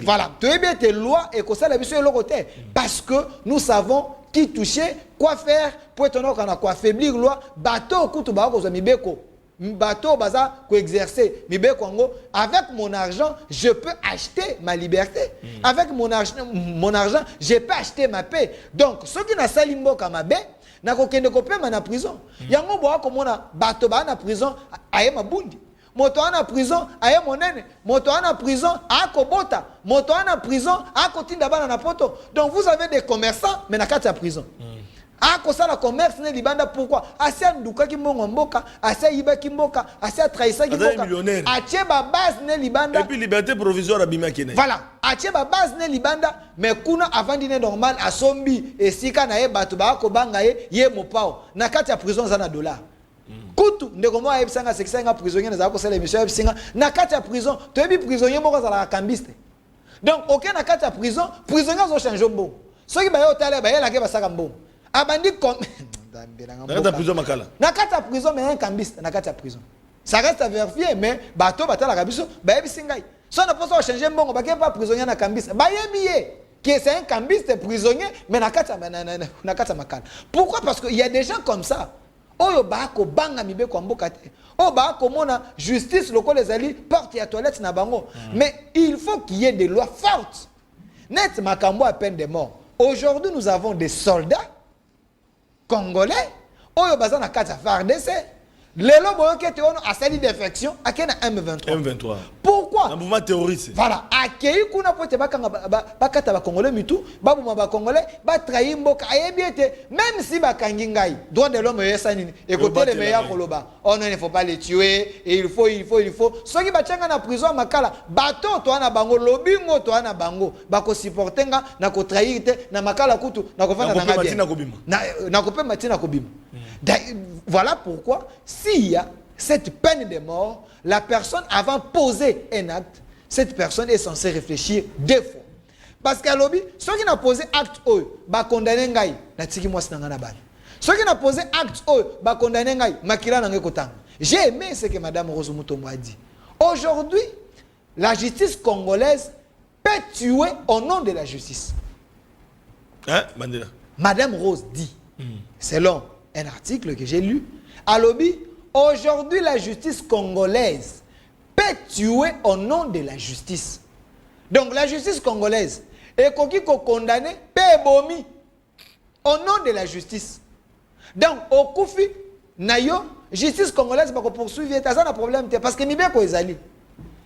voilà to yebiete loi et ko sala biso eloko te parce que nous savons qui toucher quoi faire pour être na quoi affaiblir loi bateau kutu ba ko zo mibeko bateau baza ko exercer mibeko ngo avec mon argent je peux acheter ma liberté avec mon argent je peux acheter ma paix donc ce qui na sali mboka mabe na kokende kopema na prison yango boa komona bato ba na prison aye mabundi moto ana prison aye monene moto ana prison akobota moto ana prison akotinda bana na poto donc vous avez des commerçants mais na kati ya prison akosala commerce ne libanda pourquoi asia nduka ki mbongo mboka asia iba ki mboka asia trahisa ki mboka atie ba base ne libanda et puis liberté provisoire abima kene voilà atie ba base ne libanda mais kuna avant dîner normal asombi esika na ye bato ba ko banga ye mopao na kati ya prison za na dollar kutu ndeko mo ayebisanga sekisanga prisonnier na ko sala émission ayebisanga na kati ya prison to yebi prisonnier moko za la cambiste donc aucun na kati ya prison prisonnier zo changer mbongo soki ba yo tale ba ye la ke ba saka mbongo abandi comme nakata prison makala nakata prison mais un cambiste nakata prison ça reste à vérifier mais bato batala kabiso ba yebi ngai so na poso changer mbongo ba ke pas prisonnier na cambiste ba yebi qui c'est un cambiste prisonnier mais nakata makala pourquoi parce que il y a des gens comme ça oyo ba ko banga mibe kwa mboka te o ba ko mona justice loko les ali porte ya toilette na bango mais il faut qu'il y ait des lois fortes net makambo à peine de mort aujourd'hui nous avons des soldats congolais oyo baza na kati ya FARDC lelo boyoke te ono asali défection akena M23 pourquoi un mouvement terroriste voilà akei kuna pote bakanga bakata ba congolais mitu babuma ba congolais ba trahir mboka ayebiete même si bakangi ngai droit de l'homme yesa nini écoutez les meilleurs koloba on ne faut pas les tuer et il faut soki bachanga na prison makala bato to ana bango lobingo to ana bango bako supportenga na ko trahir te na makala kutu na ko fana na ngabia na ko pe matina ko bima. Voilà pourquoi, s'il y a cette peine de mort, la personne, avant de poser un acte, cette personne est censée réfléchir deux fois. Parce qu'à l'objet, ceux qui n'ont posé acte, ils condamné ngai, na tiki moi c'est na bal. Ceux qui n'ont posé acte, ils condamné ngai, makila na ngekotang. J'ai aimé ce que Madame Rose Mutombo a dit. Aujourd'hui, la justice congolaise peut tuer au nom de la justice. Hein, Mandela? Madame Rose dit, selon un article que j'ai lu, à l'objet, aujourd'hui la justice congolaise peut tuer au nom de la justice. Donc la justice congolaise est condamnée, peut bomi au nom de la justice. Donc au Koufi, nayo, justice congolaise va poursuivre, ça a un problème parce que Nibeko ezali.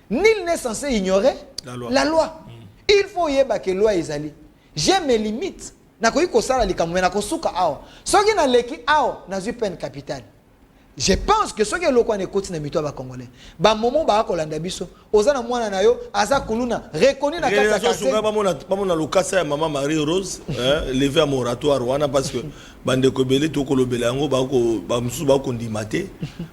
Nul n'est censé ignorer la loi. Il faut y avoir que la loi ezali. J'ai mes limites. Nakoyi kosala likamwe na kosuka awa soki na leki awa na zui peine capitale je pense que soki lokwa ne koti na mito ba congolais ba momo ba kolanda biso ozana mwana na yo aza kuluna reconnu na kata kase ba mona lokasa ya maman Marie Rose levé à moratoire wana parce que bande ko belé to kolobela yango ba musu ba ko ndimate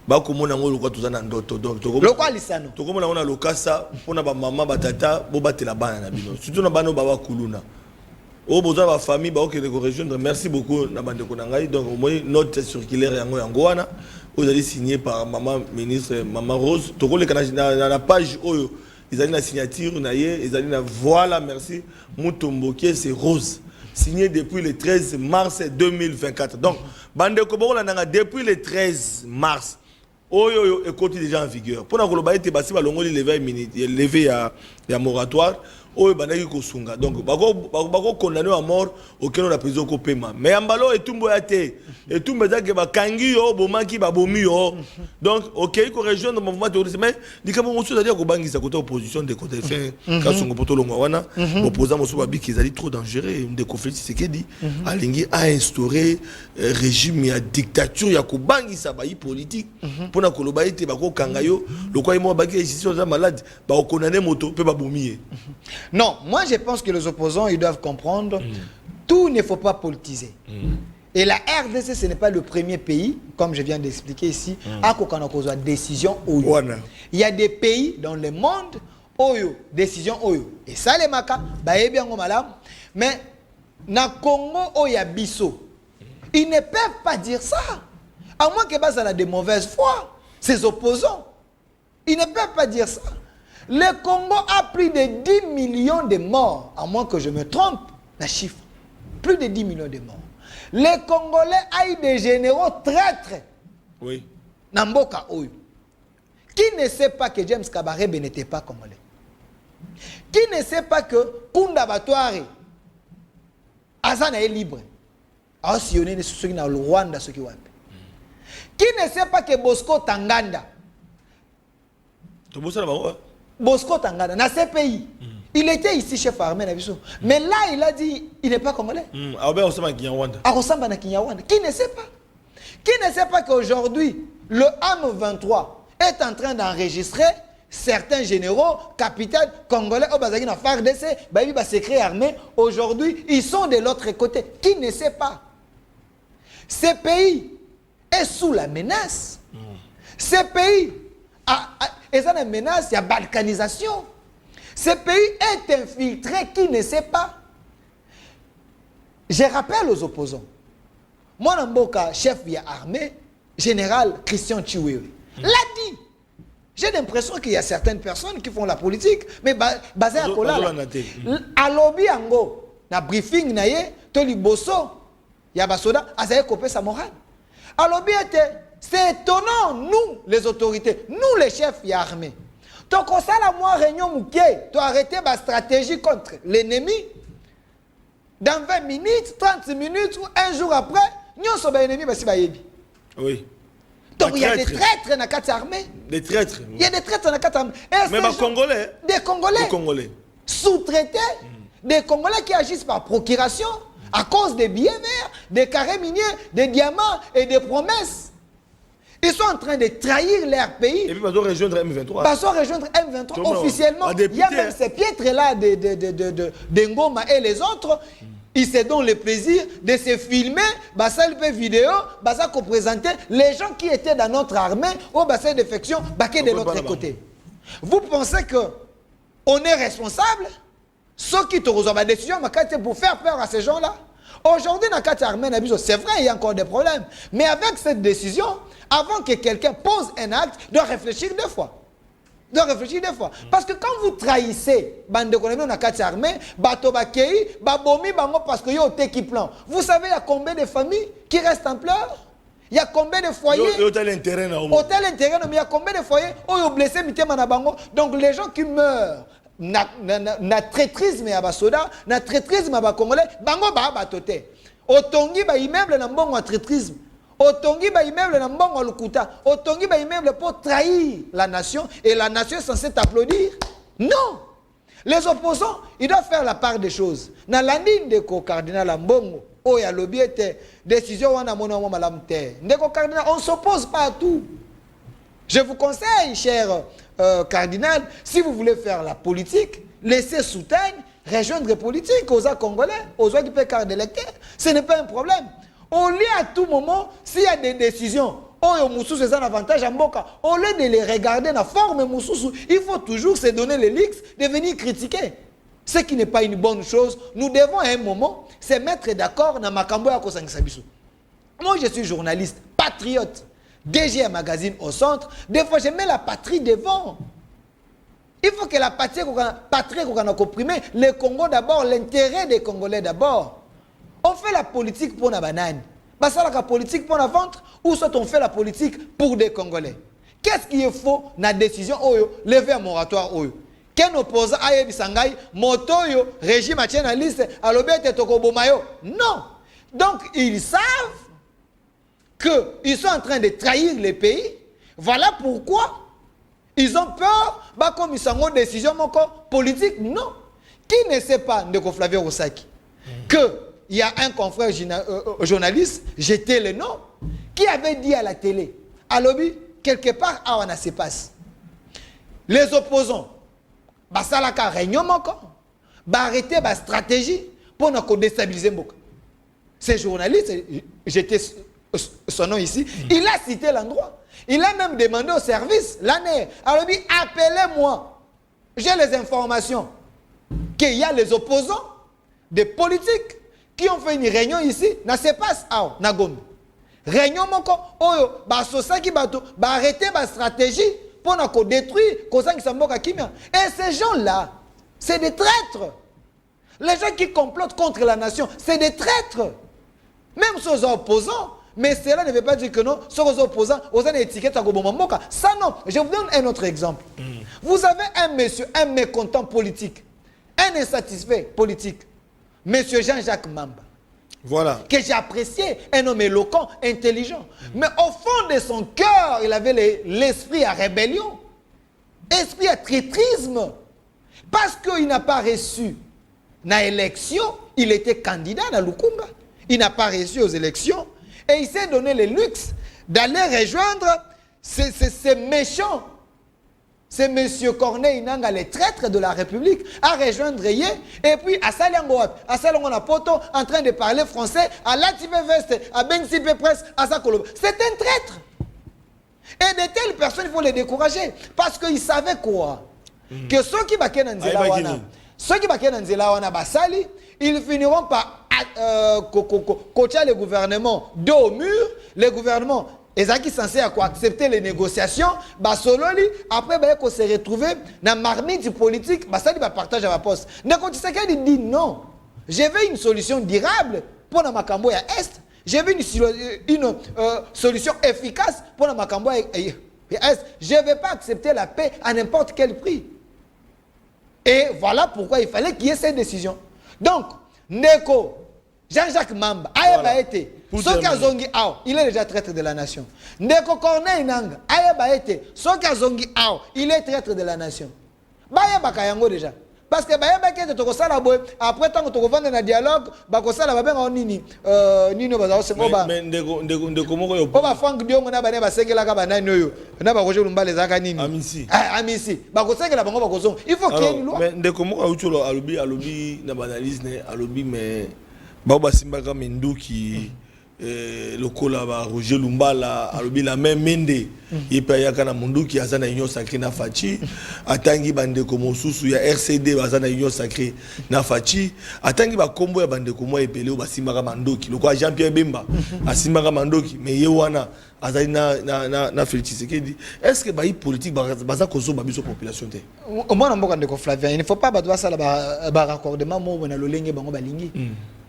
ba ko mona ngo lokwa tozana ndoto donc lokwa lisano to ko mona ona lokasa pona ba maman ba tata bo batela bana na bino surtout na bano ba kuluna. Au besoin de la famille, merci beaucoup. Donc, au moins, note circulaire yangoana, vous allez signer par maman ministre, maman Rose. Dans la page, ils ont la signature, ils ont voilà, merci. Mutombo, c'est Rose. Signé depuis le 13 mars 2024. Donc, Bande Koboro, depuis le 13 mars, est déjà en vigueur. Pour nous, levé à moratoire. oyo bandaki kosunga donc bako condamné à mort auquel on a prison ko paiement mais ambalo etumbo ya te etumbo ezaki bakangi yo bomaki babomi yo donc OK ko rejoindre le mouvement terroriste mais dikamo mosu c'est-à-dire ko bangisa côté opposition de côté fin kasongo poto longwa wana opposant mosu babiki ezali trop dangereux de conflit c'est que dit alingi a instauré régime ya dictature ya ko bangisa ba politique pona koloba ete bako kangayo lokwa mo baki institution za malade ba condamner moto pe babomi. Non, moi je pense que les opposants ils doivent comprendre tout ne faut pas politiser. Et la RDC ce n'est pas le premier pays comme je viens d'expliquer ici à kokana kozwa décision oyo. Il y a des pays dans le monde oyo décision oyo. Et ça les maka ba yebiango malam mais na Congo oya biso ils ne peuvent pas dire ça à moins que bazala de mauvaise foi ces opposants. Ils ne peuvent pas dire ça. Le Congo a plus de 10 millions de morts, à moins que je me trompe, la chiffre. Plus de 10 millions de morts. Les Congolais ont eu des généraux traîtres. Oui. Namboka Oyo. Qui ne sait pas que James Kabarebe n'était pas congolais? Qui ne sait pas que Kunda Batouare, Azana est libre? Alors, si on est dans le Rwanda, ce qui est. Qui ne sait pas que Bosco Tanganda, Bosco Tanganda, dans ces pays, il était ici chef armé, mais là il a dit il n'est pas congolais. Qui ne sait pas? Qui ne sait pas qu'aujourd'hui le AM23 est en train d'enregistrer certains généraux, capitaines congolais au Bazaki na FARDC, ba secret armé, aujourd'hui ils sont de l'autre côté. Qui ne sait pas? Ce pays est sous la menace. Ce pays et ça une menace, il y a balkanisation. Ce pays est infiltré, qui ne sait pas. Je rappelle aux opposants. Moi, Namboka, chef de l'armée, général Christian Chiwewe, l'a dit. J'ai l'impression qu'il y a certaines personnes qui font la politique, mais basées à Kola. À lobby ango, na briefing naye, toli bosso, yabasoda, azaye kopé sa morale. À lobby était. C'est étonnant, nous, les autorités, nous, les chefs armés. Donc, on s'est la moi réunion mouké, tu arrêter ma stratégie contre l'ennemi. Dans 20 minutes, 30 minutes ou un jour après, nous sommes ennemis, mais c'est oui. Donc, il y a des traîtres dans la carte armée. Des traîtres. Il y a des traîtres dans la carte armée. Mais des Congolais. Des Congolais. Des Congolais. Sous-traités. Des Congolais qui agissent par procuration à cause des billets verts, des carrés miniers, des diamants et des promesses. Ils sont en train de trahir leur pays. Et puis, ils vont rejoindre M23. Ils vont rejoindre M23 officiellement. Il y a même ces piètres-là de Ngoma et les autres. Ils se donnent le plaisir de se filmer, de vidéo, de présenter les gens qui étaient dans notre armée au bassin défection, de l'autre côté. Vous pensez qu'on est responsable? Ceux qui te reçoivent la décision pour faire peur à ces gens-là. Aujourd'hui, dans la armée, c'est vrai, il y a encore des problèmes. Mais avec cette décision, avant que quelqu'un pose un acte, de réfléchir deux fois. De réfléchir deux fois. Parce que quand vous trahissez, bande de dans la armée, bato bakei, babomi bango parce que yo qui plan. Vous savez, il y a combien de familles qui restent en pleurs? Il y a combien de foyers? Hôtel intérêt, mais il y a combien de foyers? Oh, ils ont blessé mitema na bango. Donc les gens qui meurent, na traîtrisme ya basoda, na traîtrisme ya ba congolais, bango ba batote. Otongi ba immeuble na mbongo wa traîtrisme. Otongi ba immeuble na mbongo wa lukuta. Otongi ba immeuble pour trahir la nation et la nation est censée t'applaudir. Non. Les opposants, ils doivent faire la part des choses. Na landine de ko cardinal mbongo, oh ya lobby était décision wana mona mo malam te. Ndeko cardinal, on s'oppose pas à tout. Je vous conseille, cher cardinal, si vous voulez faire la politique, laissez soutenir, rejoindre les politiques aux Congolais, aux gens qui paient carte d'électeur. Ce n'est pas un problème. Au lieu à tout moment, s'il y a des décisions, au lieu un avantage à Mboka, au lieu de les regarder dans la forme, il faut toujours se donner les leaks de venir critiquer. Ce qui n'est pas une bonne chose. Nous devons à un moment se mettre d'accord dans Makambo ya Kosangisabiso. Moi, je suis journaliste, patriote. DG Magazine au centre, des fois je mets la patrie devant. Il faut que la patrie qu'on comprimé, le Congo d'abord, l'intérêt des Congolais d'abord. On fait la politique pour la banane. Ça la politique pour la ventre, ou soit on fait la politique pour des Congolais. Qu'est-ce qui est faux dans la décision lever un moratoire? Qu'un opposant aille bisangai, motoyo, régime a tient la liste, alobete tokobomayo. Non. Donc, ils savent qu'ils sont en train de trahir le pays. Voilà pourquoi ils ont peur, comme ils ont une décision politique. Non. Qui ne sait pas, Ndeko Flavien Rosaki, qu'il y a un confrère journaliste, j'étais le nom, qui avait dit à la télé, à lobby, quelque part, on a se passe. Les opposants, basalaka réunion arrêter la stratégie pour nous déstabiliser Mboka. Ce journaliste, j'étais son nom ici, il a cité l'endroit. Il a même demandé au service, l'année, alors il appelez-moi. J'ai les informations qu'il y a les opposants des politiques qui ont fait une réunion ici, na se passe à Nagombe. Réunion moko, oyo, basosaki bato, arrêter la stratégie pour nous détruire, et ces gens-là, c'est des traîtres. Les gens qui complotent contre la nation, c'est des traîtres. Même si aux opposants, mais cela ne veut pas dire que non, sur les opposants, aux étiquettes à Gobomamboka. Ça non, je vous donne un autre exemple. Vous avez un monsieur, un mécontent politique, un insatisfait politique, monsieur Jean-Jacques Mamba. Voilà. Que j'ai apprécié, un homme éloquent, intelligent. Mais au fond de son cœur, il avait l'esprit à rébellion, esprit à traîtrisme. Parce qu'il n'a pas reçu na élection, il était candidat à Lukumba. Il n'a pas reçu aux élections. Et il s'est donné le luxe d'aller rejoindre ces méchants. C'est M. Corneille Nanga, le traître de la République, à rejoindre Yé. Et puis, à Salango Poto, en train de parler français, à Latibe Veste, à Bensipe Presse, à Sakoloba. C'est un traître. Et de telles personnes, il faut les décourager. Parce qu'ils savaient quoi? Que ceux qui baken Nzela Wana, ceux qui baken Nzela Wana Basali, ils finiront par coacher le gouvernement dos au mur, le gouvernement. Et ça qui est censé accepter les négociations, après il se retrouver dans la marmite politique, ça va partager à la poste. Il dit non, je veux une solution durable pour la Makambo à Est, je veux une solution efficace pour la Makambo à Est. Je ne vais pas accepter la paix à n'importe quel prix. Et voilà pourquoi il fallait qu'il y ait cette décision. Donc, Neko, Jean-Jacques Mamba, Aïeba été, Soka Zongi Ao, il est déjà traître de la nation. Neko Corneille Nanga, Aïeba été, Soka Zongi Ao, il est traître de la nation. Bayeba Kayango déjà. Parce que Bayeba qui est au Kosala Boy, après tant que tu revends dans le dialogue, Bakosala va bien en Nini. Nino Baza, c'est Oba. Mais Ndeko Moko yo. Oba Franck Dion, on a bané Basengela Kabana Noyo. On a Roger Lumba les Akanini. Amisi. Amisi. Bakosengela Bango Bakoson. Il faut qu'il y ait une loi. Mais Ndeko Moko Aucholo, alobi, na banalise, alobi, mais. Baba Simbaka Mendo qui le kola ba Roger Lumbala alobi la même mende yepa yakana mundu qui azana union sacrée na fachi atangi bande ko mosusu ya RCD bazana union sacrée na fachi atangi ba kombo ya bande ko mo epele o basimbaka mandoki le quoi Jean-Pierre Bemba asimbaka mandoki mais ye wana azali na Félix Tshisekedi est-ce que ba politique baza kozo ba biso population te moi mboka ndeko Flavien il ne faut pas battre ça ba raccordement mo na lolenge bango balingi.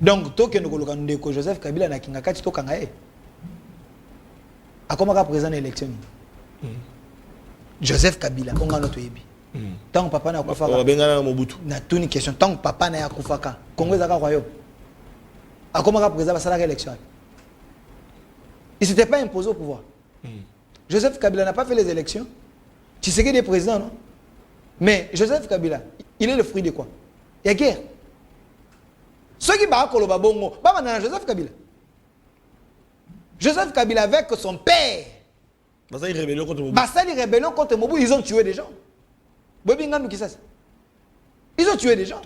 Donc, tout ce que nous Joseph Kabila na Kingakati, tout kangaye. A comment présent l'élection? Joseph Kabila, on a notre ébi. Tant que papa n'a pas fait. Na tout une question. Tant que papa n'a pas fait. Congo est royaume. A comment présent l'élection? Il ne s'était pas imposé au pouvoir. Joseph Kabila n'a pas fait les élections. Tu sais qu'il est président, non? Mais Joseph Kabila, il est le fruit de quoi? Il y a guerre. Ceux qui battent le babongo, Joseph Kabila. Joseph Kabila avec son père. Basali rébellion contre Mobutu. Basali rébellion contre Mobutu, ils ont tué des gens. Ils ont tué des gens.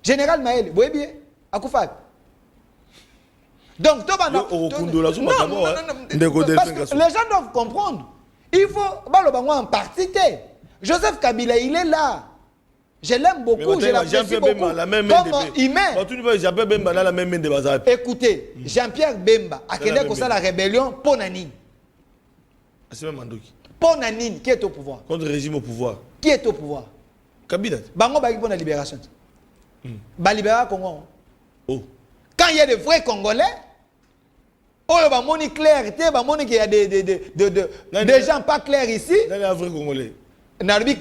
Général Maël, Boébie, Akoufa. Donc, les gens doivent comprendre. Il faut en partie. Joseph Kabila, il est là. Je l'aime beaucoup, je l'apprécie beaucoup. Comme humain. Écoutez, Jean-Pierre Bemba a créé la rébellion pour Nanine. Pour Nanine, qui est au pouvoir? Contre le régime au pouvoir. Qui est au pouvoir? Kabila. Bango Bagi pour la libération. Ba libérer Congo. Oh. Quand il y a des vrais Congolais, oh, bah moni clarté, bah moni qu'il y a des gens pas clairs ici. Dans les vrais Congolais.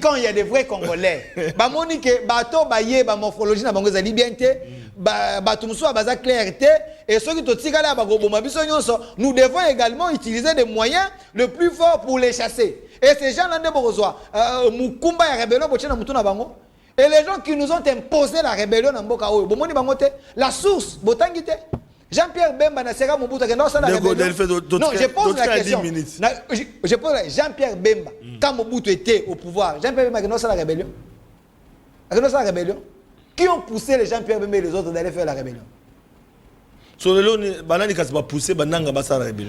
quand il y a des vrais Congolais, Monique, bateau, baye, morphologie, na bango zali bien té, batumso, baza clarté, et ceux qui te tirent là, nous devons également utiliser des moyens le plus forts pour les chasser. Et ces gens-là, Mukumba et rébellion, et les gens qui nous ont imposé la rébellion, la source, Jean-Pierre Bemba n'a pas Mobutu qui la rébellion. Non, je pose la question. Je pose Jean-Pierre Bemba, quand Mobutu était au pouvoir, Jean-Pierre Bemba qui la rébellion. La rébellion. Qui ont poussé les Jean-Pierre Bemba et les autres d'aller faire la rébellion?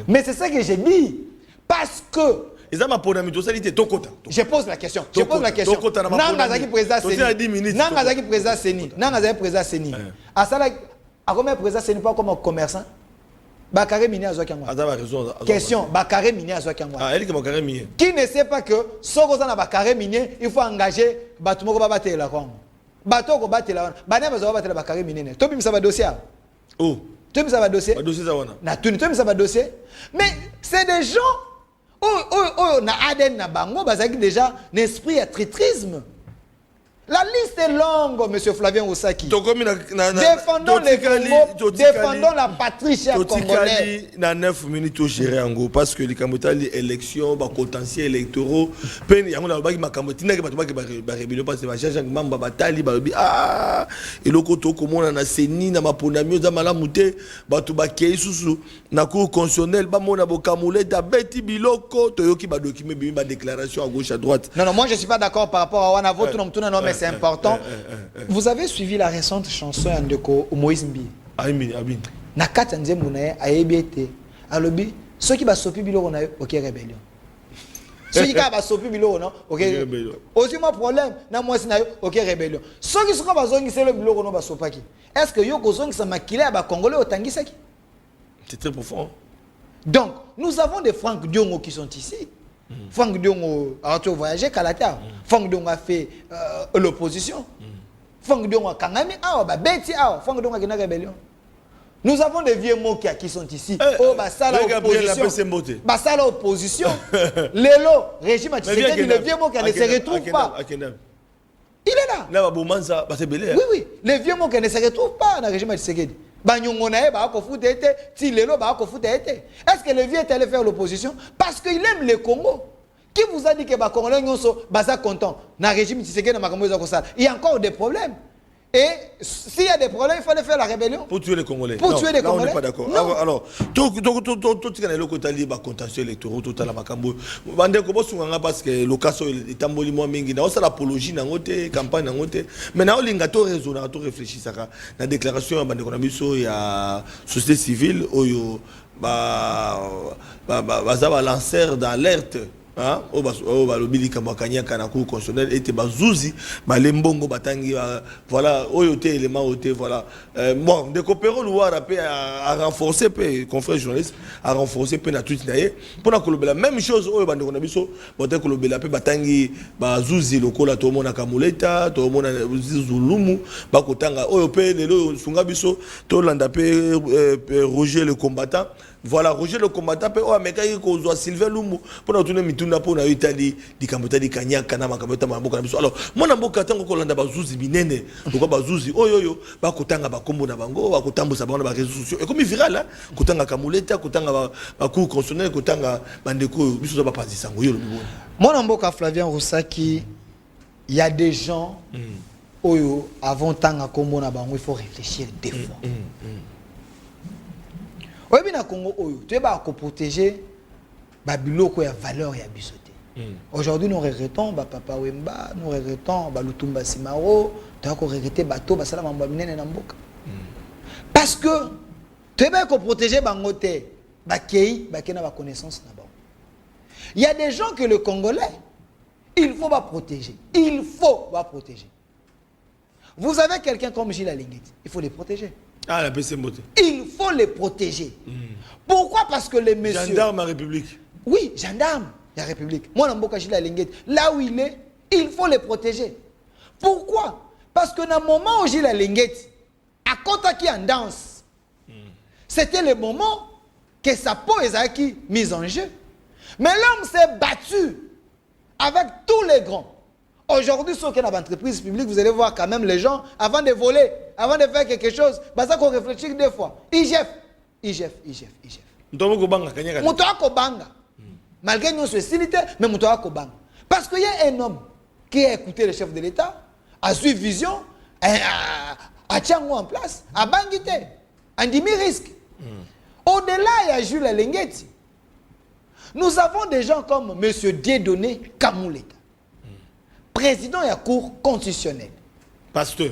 Mais c'est ça que j'ai dit. Parce que je pose la question. Je pose la question. Nangazaki président Seni. Nangazaki président Seni. À combien président Seni pas comme commerçant? Bakare Mini à Zokiangwa. Question. Bakare Mini à Zokiangwa. Qui ne sait pas que Sokoza na Bakare Mini, il faut engager Batumoko Babate la Congo. Batoko Bate la. Bana bazo battre la Bakare Mini. Toi ça va dossier. Oh. Toi ça va dossier. Dossier ça wana. Na toi ça va dossier. Mais c'est des gens na Aden na bango bazaki déjà l'esprit à traîtrisme. La liste est longue, monsieur Flavien Oussaki. Défendons les Congo, défendons la patrie chère congolaise. Il y a 9 minutes au gérer en gros parce que les Kamotali élections, potentiels électoraux, peine il y a un qui m'a Kamotina qui va rébellion parce que ma chère Mamba Batali Babi ah et le koto comme on a Seni na maponamio za malamute batu bakei susu na cour constitutionnelle ba mona bokamule da beti biloko toyoki ba document ba déclaration à gauche à droite. Non, moi je suis pas d'accord par rapport à wana votre nom tout non mais c'est important. Vous avez suivi la récente chanson de Moïse Mbi. Abin. Na kata nzembo na ye ayebete. Alobi ceux qui ba sopi biloko na OK rébellion. Ceux qui ba sopi biloko non OK rébellion. Aussi mon problème na moi na OK rébellion. Ceux qui sont ba zongi c'est le biloko non ba sopaki. Est-ce que yo ko zongi sa makile ba congolais otangisaki? C'est très profond. Donc, nous avons des Franck Diongo qui sont ici. Franck Diongo a voyagé Kalata. Franck Diongo a fait l'opposition. Franck Diongo a Kangami, Betty, Franck Diongo a une rébellion. Nous avons des vieux mots qui sont ici. Oh, Bassala opposition. Bassala opposition. Lélo, régime Tshisekedi, le vieux mot qui ne se retrouve pas. Il est là. Oui. Les vieux mots qui ne se retrouvent pas dans le régime Tshisekedi. Est-ce que le vieux est allé faire l'opposition? Parce qu'il aime le Congo. Qui vous a dit que les Congolais sont contents? Dans le régime Tshisekedi, il y a encore des problèmes. Et s'il y a des problèmes, il fallait faire la rébellion. Pour tuer les Congolais. Pour tuer les Congolais. On n'est pas d'accord. Alors, tout le contentieux électoral, tout la macambo. Parce que le cas est amboli moins mingi. On a l'apologie dans la campagne. Mais on a raison, on a réfléchi ça. La déclaration il y a société civile, lanceur d'alerte. Balobili kamakanya kana cour constitutionnelle était bazouzi balembongo batangi voilà oyote élément oté voilà bon de coopérer le war à renforcer pe confrères journalistes à renforcer pe na tout naie pour na même chose oyo bande ko na biso bote ko lobela pe batangi bazouzi lokola to mona kamuleta to mona zulumu bakotanga oyo pe lelo sunga biso to landa pe Roger le combattant. Voilà, Roger le combattant, Sylvain Lumbu, pour nous tourner mituna pour nous Italie, di Kamota di Kanya, Kanama, Kamota, Maboka. Alors, mon amboka tango kolanda bazouzi binene, pourquoi bazouzi, oyoyo, bakotanga bakombo na bango, bakotambo sa bande ba réseaux sociaux. Et comme viral là, kotanga kamuleta, kotanga bakou constitutionnel, kotanga bandeko, biso ba pasi sango yo. Mon amboka Flavien Roussaki, il y a des gens oyo avant tanga kombo na bango, il faut réfléchir deux fois. Oui, bien Congo, tu vas protéger Babiloko ya valeur ya bisoté. Aujourd'hui, nous regrettons Papa Wemba, nous regrettons Lutumba Simaro, tu vas regretter Bato, Basala Mambamine Namboka. Parce que tu vas protéger Bangote, Bakei, Bakena ba connaissance là-bas. Il y a des gens que le Congolais, il faut protéger. Il faut protéger. Vous avez quelqu'un comme Gilles Alinguet, il faut les protéger. Ah, la PC Mbote. Il faut les protéger. Pourquoi? Parce que les messieurs... Gendarme à République. Oui, gendarme de la République. Moi, là où il est, il faut les protéger. Pourquoi? Parce que dans le moment où Gilles Alinguet a contacté en danse, c'était le moment que sa peau est mise en jeu. Mais l'homme s'est battu avec tous les grands. Aujourd'hui, sur une entreprise publique, vous allez voir quand même les gens, avant de voler, avant de faire quelque chose, ça qu'on réfléchit deux fois. IGF. Moutoua Kobanga. Malgré nos sociétés, mais Moutoua Kobanga. Parce qu'il y a un homme qui a écouté le chef de l'État, a suivi vision, a tient en place, a bangité, a dit risque. Au-delà, il y a Jules Lengueti. Nous avons des gens comme M. Dieudonné Kamouleta, président de la Cour constitutionnelle. Pasteur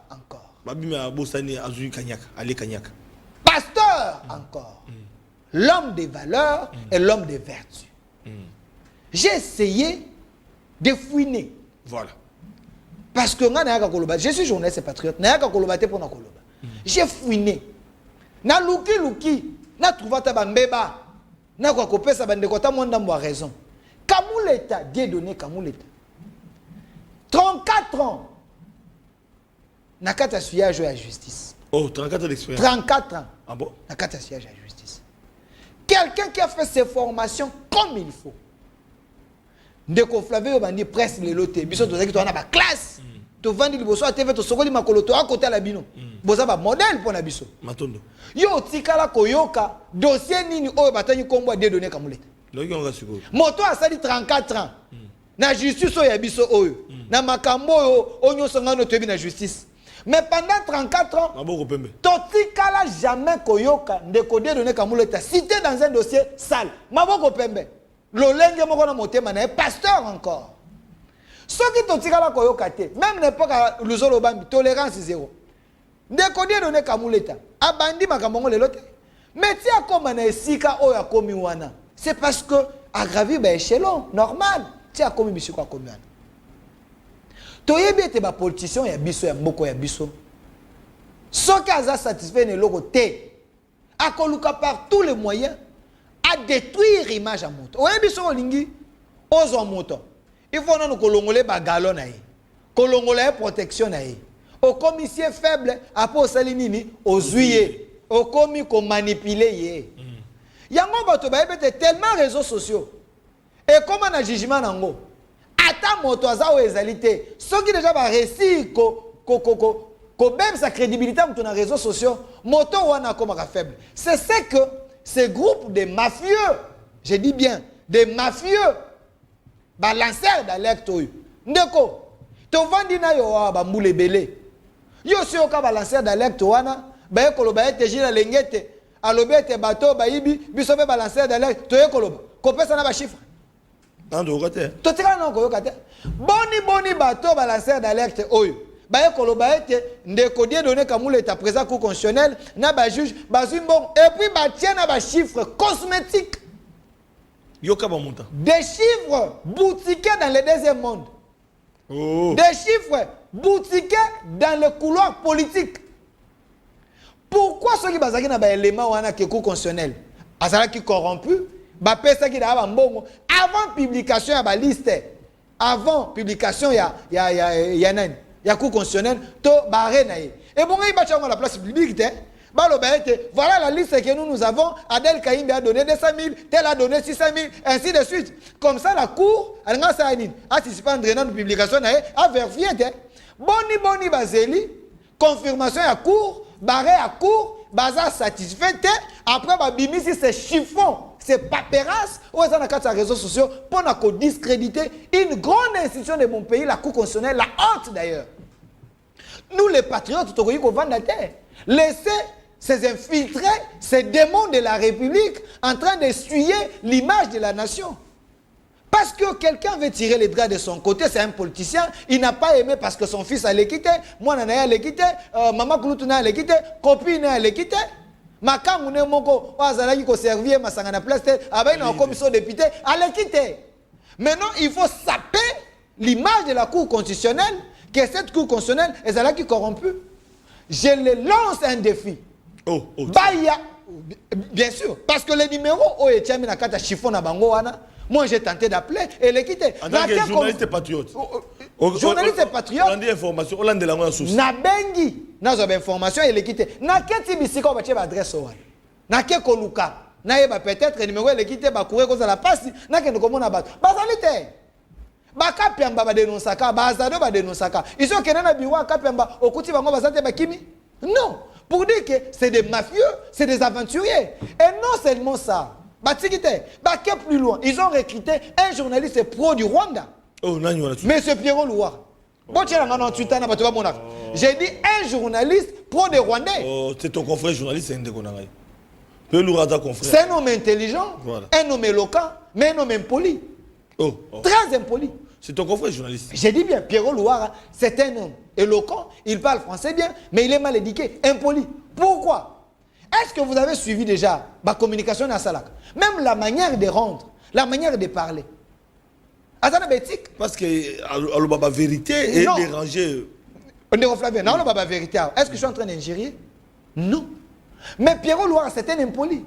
encore. Pasteur encore. L'homme des valeurs et l'homme des vertus. J'ai essayé de fouiner. Voilà. Parce que je suis journaliste et patriote. J'ai fouiné. Na luki. Na trouvé ta mbeba. Na kwa kopesa bandekota monda mwa raison. Kamouleta, Dieudonné Kamouleta. 34 ans. Nakata suyage à la justice. Oh, 34 ans d'expérience. 34 ans. Ah bon? Nakata suyage à la justice. Quelqu'un qui a fait ses formations comme il faut. Ndeko Flavio bandi presse les lotés. Biso to zaki to na ba classe. To vandi liboso a TV to sokoli makolo to a côté la bino. Boza ba modèle pour na biso. Matondo. Yo tikala koyoka dossier nini oyo batani kombo Dieudonné Kamouleta. Moto a sali 34 ans. Na justice oyo ya biso oyo. Na makambo oyo onyo sangano tebi na justice. Mais pendant 34 ans, totikala jamais koyoka ndeko Dieudonné Kamouleta cité dans un dossier sale. Maboko pembe. Lolenge moko na motema na pasteur encore. Ce qui totikala koyoka te, même n'importe luzolo bambi tolérance zéro. Ndeko Dieudonné Kamouleta abandi makambo lelo te. Mais ti akoma na esika oyo akomi wana. C'est parce que aggravi ba échelon normal. Ti akomi bisiko akomi wana. Toyebi ete ba politicien ya biso ya mboko ya biso. Soki aza satisfait ne loko te. Akoluka par tous les moyens à détruire l'image à moto. Oyebi so olingi ozo moto. Il faut nous kolongole ba galon na ye. Kolongole protection na ye. Au commissaire faible après au salinini au juillet. Au commis ko manipuler ye. Yango bato ba ebete tellement réseaux sociaux. Et comment na jugement nango? Ata moto aza o ezalité. Ceux qui déjà ba réussir ko même sa crédibilité dans les réseaux sociaux, moto wana komaka faible. C'est ce que ces groupes de mafieux, je dis bien, des mafieux, ba lanceurs d'alerte oyo. Ndeko, to vandi na yo ba mbule belé. Yo si oka ba lanceur d'alerte wana, ba ekoloba ete jina lengete, alobi ete bato ba yibi, biso be ba lanceur d'alerte, to ekoloba. Kopesa na ba chiffre. Ando okate. To tika na ko yokate. Boni bato ba lanceur d'alerte oyo. Ba ekoloba ete ndeko Dieudonné Kamouleta présent cour constitutionnel na ba juge ba bon et puis ba tient na ba chiffres cosmétiques. Yoka ba montant. Des chiffres boutiqués dans le deuxième monde. Oh. Des chiffres boutiqués dans le couloir politique. Pourquoi ceux qui bazaki na ba élément wana ke cour constitutionnel azala qui corrompu ba pesa ki da ba mbongo avant publication ya ba liste avant publication ya nani ya cour constitutionnelle to barré na ye et bon il bâti la place publique te balo baete voilà la liste que nous avons. Adel Kaïmbe a donné 200 000, tel a donné 600 000, ainsi de suite. Comme ça la cour a participé à une publication a vérifié te boni bazeli confirmation à cour barré à cour baza satisfait te après ba bimisi ces chiffons ces paperasses ou ça na quatre réseaux sociaux pour discréditer une grande institution de mon pays, la Cour constitutionnelle, la honte d'ailleurs. Nous les patriotes, laissez ces infiltrés, ces démons de la République en train d'essuyer l'image de la nation. Parce que quelqu'un veut tirer les draps de son côté, c'est un politicien, il n'a pas aimé parce que son fils allait quitter, moi nana allait quitter, maman Kouloutuna allait quitter, copine allait quitter. Makamou ne moko azalaki ko servir masanga na place abai na commission député allait quitter. Maintenant, il faut saper l'image de la Cour constitutionnelle, que cette Cour constitutionnelle est allée corrompue. Je le lance un défi. Baya, bien sûr, parce que les numéros au etiami na kata chiffon na bango wana, moi j'ai tenté d'appeler et les quitter. En tant que journaliste patriote. Journaliste patriote. On dit information, on a de la source. Na bengi, na zo information et les quitter. Na keti bisiko ba tche adresse wana. Na ke koluka. Na yeba peut-être numéro les quitter ba courir cause la passe, na ke komona ba. Bazalité. Bakapiamba ba dénonçaka, bazado ba dénonçaka. Ils sont kenana biwa kapiamba okuti bango bazate bakimi. Non, pour dire que c'est des mafieux, c'est des aventuriers. Et non seulement ça, baké plus loin, ils ont recruté un journaliste pro du Rwanda. Oh, Monsieur Pierrot Louar. J'ai dit un journaliste pro des Rwandais. Oh, c'est ton confrère journaliste, c'est un confrère. C'est un homme intelligent, voilà. Un homme éloquent, mais un homme impoli. Oh. Très impoli. C'est ton confrère journaliste. J'ai dit bien, Pierrot Louara, c'est un homme éloquent, il parle français bien, mais il est mal éduqué, impoli. Pourquoi? Est-ce que vous avez suivi déjà ma communication à Salak? Même la manière de rendre, la manière de parler. Parce que la vérité est dérangée. Non, la vérité. Est-ce que je suis en train d'ingérer? Non. Mais Pierrot Louara, c'est un impoli.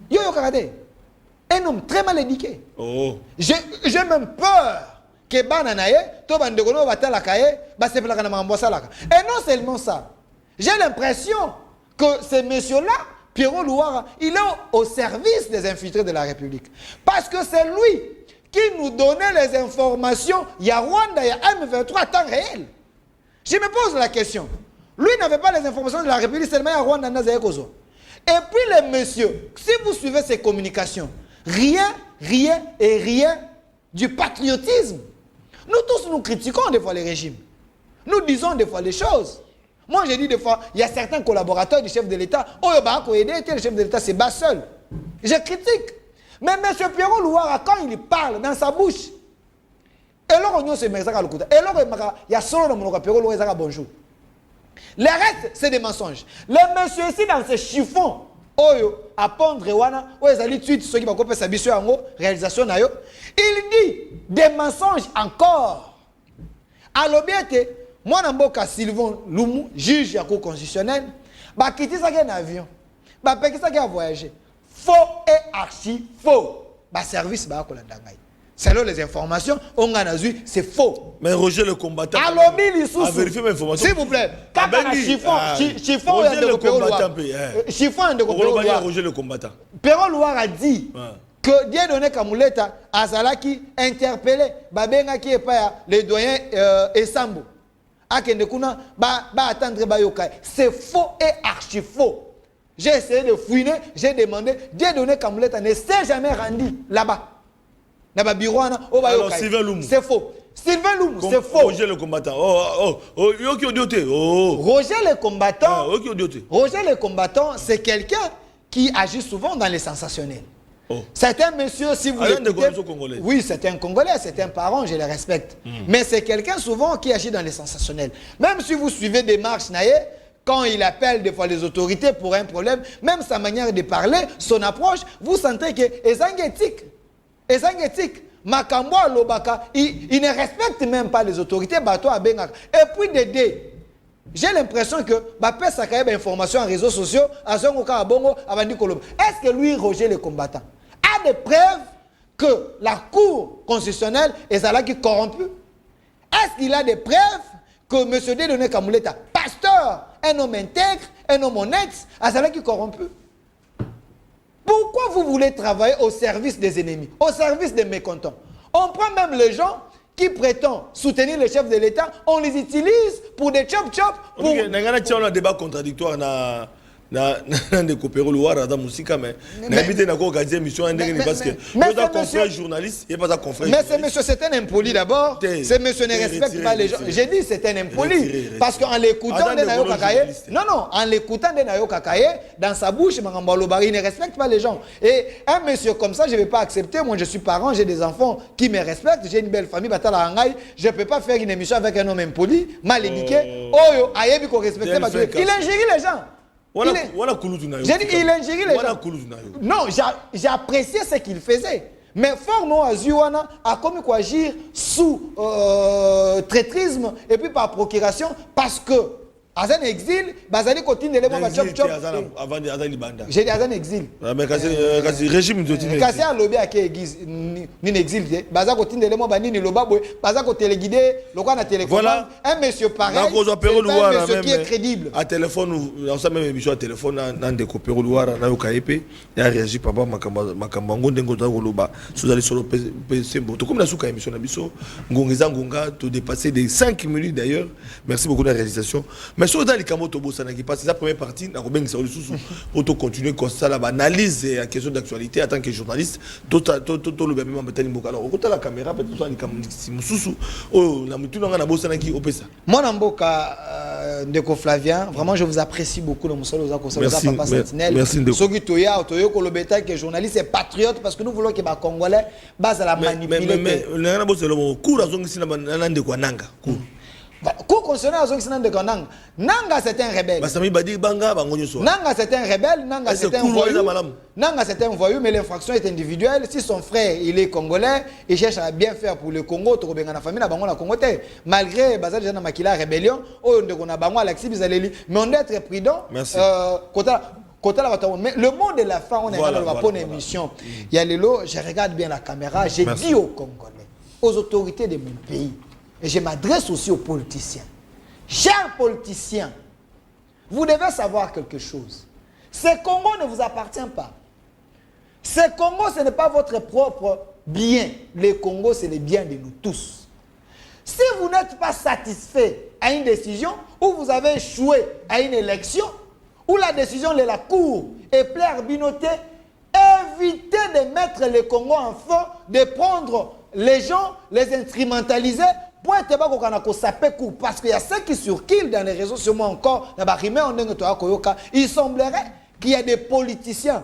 Yo Karade. Un homme très mal éduqué. Oh. J'ai même peur que Bananaye, Tobandegono Batalakaye, et non seulement ça, j'ai l'impression que ce monsieur-là, Pierrot Louara, il est au service des infiltrés de la République. Parce que c'est lui qui nous donnait les informations. Il y a Rwanda, il y a M23 à temps réel. Je me pose la question. Lui n'avait pas les informations de la République, seulement il y a Rwanda, Nazaïkozo. Et puis les messieurs, si vous suivez ces communications, rien du patriotisme. Nous tous, nous critiquons des fois les régimes. Nous disons des fois les choses. Moi, j'ai dit des fois, il y a certains collaborateurs du chef de l'État, le chef de l'État, c'est bas seul. Je critique. Mais M. Pierrot Louara, quand il parle dans sa bouche, et là, on se met à l'écoute. Et là, il y a solo dans mon Pierrot Louara, bonjour. Le reste, c'est des mensonges. Le monsieur ici, dans ce chiffon, à pondre wana réalisation na yo, il dit des mensonges encore. Alors bien moi namboka Sylvain Lumu, juge à cour constitutionnelle, ba kiti ça un avion, ba peki ça a voyagé, faux et archi faux, ba service ba ko la dangai. Selon les informations, on a vu, c'est faux. Mais Roger le combattant. Alors, a vérifié mes informations. S'il vous plaît. Quand on a chiffon, Roger le combattant. Chiffon de Roger le combattant. Perron Loire a dit que Dieudonné Kamouleta a Zalaki interpellé Babenga qui est pas le doyen Esambo. Akendekuna ba attendre Bayokai. C'est faux et archi faux. J'ai essayé de fouiner, j'ai demandé. Dieudonné Kamouleta ne s'est jamais rendu là-bas. Alors Sylvain Loumou. C'est faux. Sylvain Loumou, c'est faux. Roger le combattant. Roger le combattant. Roger le combattant, c'est quelqu'un qui agit souvent dans les sensationnels. C'est un monsieur, si vous l'écoutez, oui, c'est un Congolais, c'est un parent, je le respecte. Mais c'est quelqu'un souvent qui agit dans les sensationnels. Même si vous suivez des marches naïe, quand il appelle des fois les autorités pour un problème, même sa manière de parler, son approche, vous sentez que Makambo Lobaka, il ne respecte même pas les autorités. Et puis Dédé, j'ai l'impression que ça a des informations en réseaux sociaux. Est-ce que lui, Roger le combattant, a des preuves que la Cour constitutionnelle est là qui corrompue? Est-ce qu'il a des preuves que M. Dieudonné Kamouleta, pasteur, un homme intègre, un homme honnête, est là qui corrompu? Pourquoi vous voulez travailler au service des ennemis, au service des mécontents? On prend même les gens qui prétendent soutenir le chef de l'État, on les utilise pour des chop-chop. Pour... Il y a un débat contradictoire de coopérer Louara dans Moussika, mais n'habitez n'a pas émission parce que nous confrère journaliste, il n'y a pas confrère. Mais ce monsieur, c'est un impoli d'abord. Ce monsieur ne respecte pas les gens. J'ai dit c'est un impoli. Parce qu'en l'écoutant de Nayo Kakaye, en l'écoutant de Nayo Kakaye, dans sa bouche, il ne respecte pas les gens. Et un monsieur comme ça, je ne vais pas accepter. Moi, je suis parent, j'ai des enfants qui me respectent, j'ai une belle famille, je ne peux pas faire une émission avec un homme impoli, mal éduqué. Il ingérie les gens. J'ai dit il ingérait les gens. Non, j'ai apprécié ce qu'il faisait. Mais Forno Azuana a commis agir sous traîtrisme et puis par procuration parce que Azan exil, bazali kotindele mo ba chop chop. Avant azali banda. J'ai dit Azan exil. Mais kasi régime de tine. Kasi a lobby ak église ni exil te. Baza kotindele mo ba nini loba boy, baza ko téléguider, lokwa na télécommande. Voilà. Un monsieur pareil. Un monsieur qui est crédible. À téléphone, on s'est même émission à téléphone dans des coupures Louara, na okaépé, il a réagi papa makambango ndengo ta loba. Sous aller sur le PC, tout comme la souka émission na biso, ngongeza ngonga tout dépasser des 5 minutes d'ailleurs. Merci beaucoup de la réalisation. Mais sur dans les Kamoto Bossana qui passe, c'est la première partie, pour continuer comme ça, l'analyse et la question d'actualité en tant que journaliste, tout le même moment, alors, on la caméra, peut-être Mon amboka Ndeko Flavien, vraiment je vous apprécie beaucoup dans mon sol aux Papa Sentinelle. Merci Ndeko. Sogi Toya, Toyo Kolobeta qui est journaliste et patriote parce que nous voulons que les Congolais base à la manipuler. Mais le cours à Nanga. Cours constitutionnel à Zongisina de Kanang. Nanga c'est un rebelle. Nanga c'est un rebelle, Nanga c'est un voyou. Nanga c'est un voyou, mais l'infraction est individuelle. Si son frère il est congolais, il cherche à bien faire pour le Congo, tout bien la famille, la bango la Congoté. Malgré Bazal Jana Makila rébellion, on a bango Alexis Bizaleli, mais on doit être prudent. Merci. Mais le monde de la fin, on est dans une émission. Il y a les lots, je regarde bien la caméra, j'ai dit aux Congolais, aux autorités de mon pays. Et je m'adresse aussi aux politiciens. Chers politiciens, vous devez savoir quelque chose. Ce Congo ne vous appartient pas. Ce Congo, ce n'est pas votre propre bien. Le Congo, c'est le bien de nous tous. Si vous n'êtes pas satisfait à une décision, ou vous avez échoué à une élection, ou la décision de la Cour est plein-arbinoté, évitez de mettre le Congo en feu, de prendre les gens, les instrumentaliser, parce qu'il y a ceux qui circulent dans les réseaux sociaux encore, il semblerait qu'il y a des politiciens.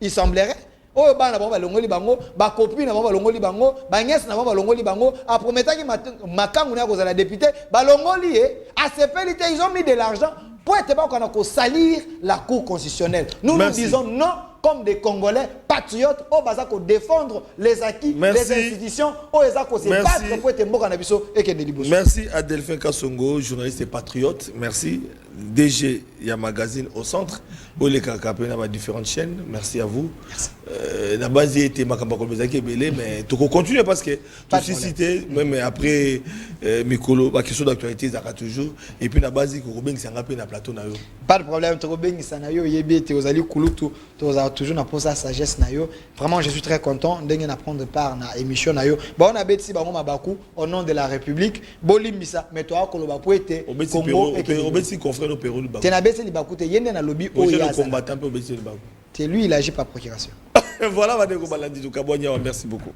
Il semblerait. Oyo bana bango balongoli bango ba copine na bango balongoli bango ba nièce na bango balongoli bango a prometaki makangu na kozala député balongoli à ces pélités ils ont mis de l'argent pour être pas qu'on salir la cour constitutionnelle. Nous nous disons non comme des Congolais patriotes au bazako défendre les acquis, les institutions, au ezako se battre pour être mboka na biso et que de liboso. Merci à Delphin Kassongo, journaliste et patriote. Merci DG ya magazine au centre où les kakapé na différentes chaînes. Merci à vous. La base était makamba kolbezaki belé mais tu continuer parce que tu cité même après Mikolo la question d'actualité ça toujours et puis la base ko bengi sanga pe na plateau na yo. Pas de problème, tu bengi sana yo yebete ozali kulutu tu toujours na posa sagesse na yo. Vraiment je suis très content de prendre part na émission na yo. Ba on a beti bango mabaku au nom de la République. Bolimbisa mais toi koloba po été Congo et obeti confrère au Pérou. Tenabesi libaku te yende na lobby o ya. Combattant peut obeti libaku. C'est lui il agit par procuration. Voilà, merci beaucoup.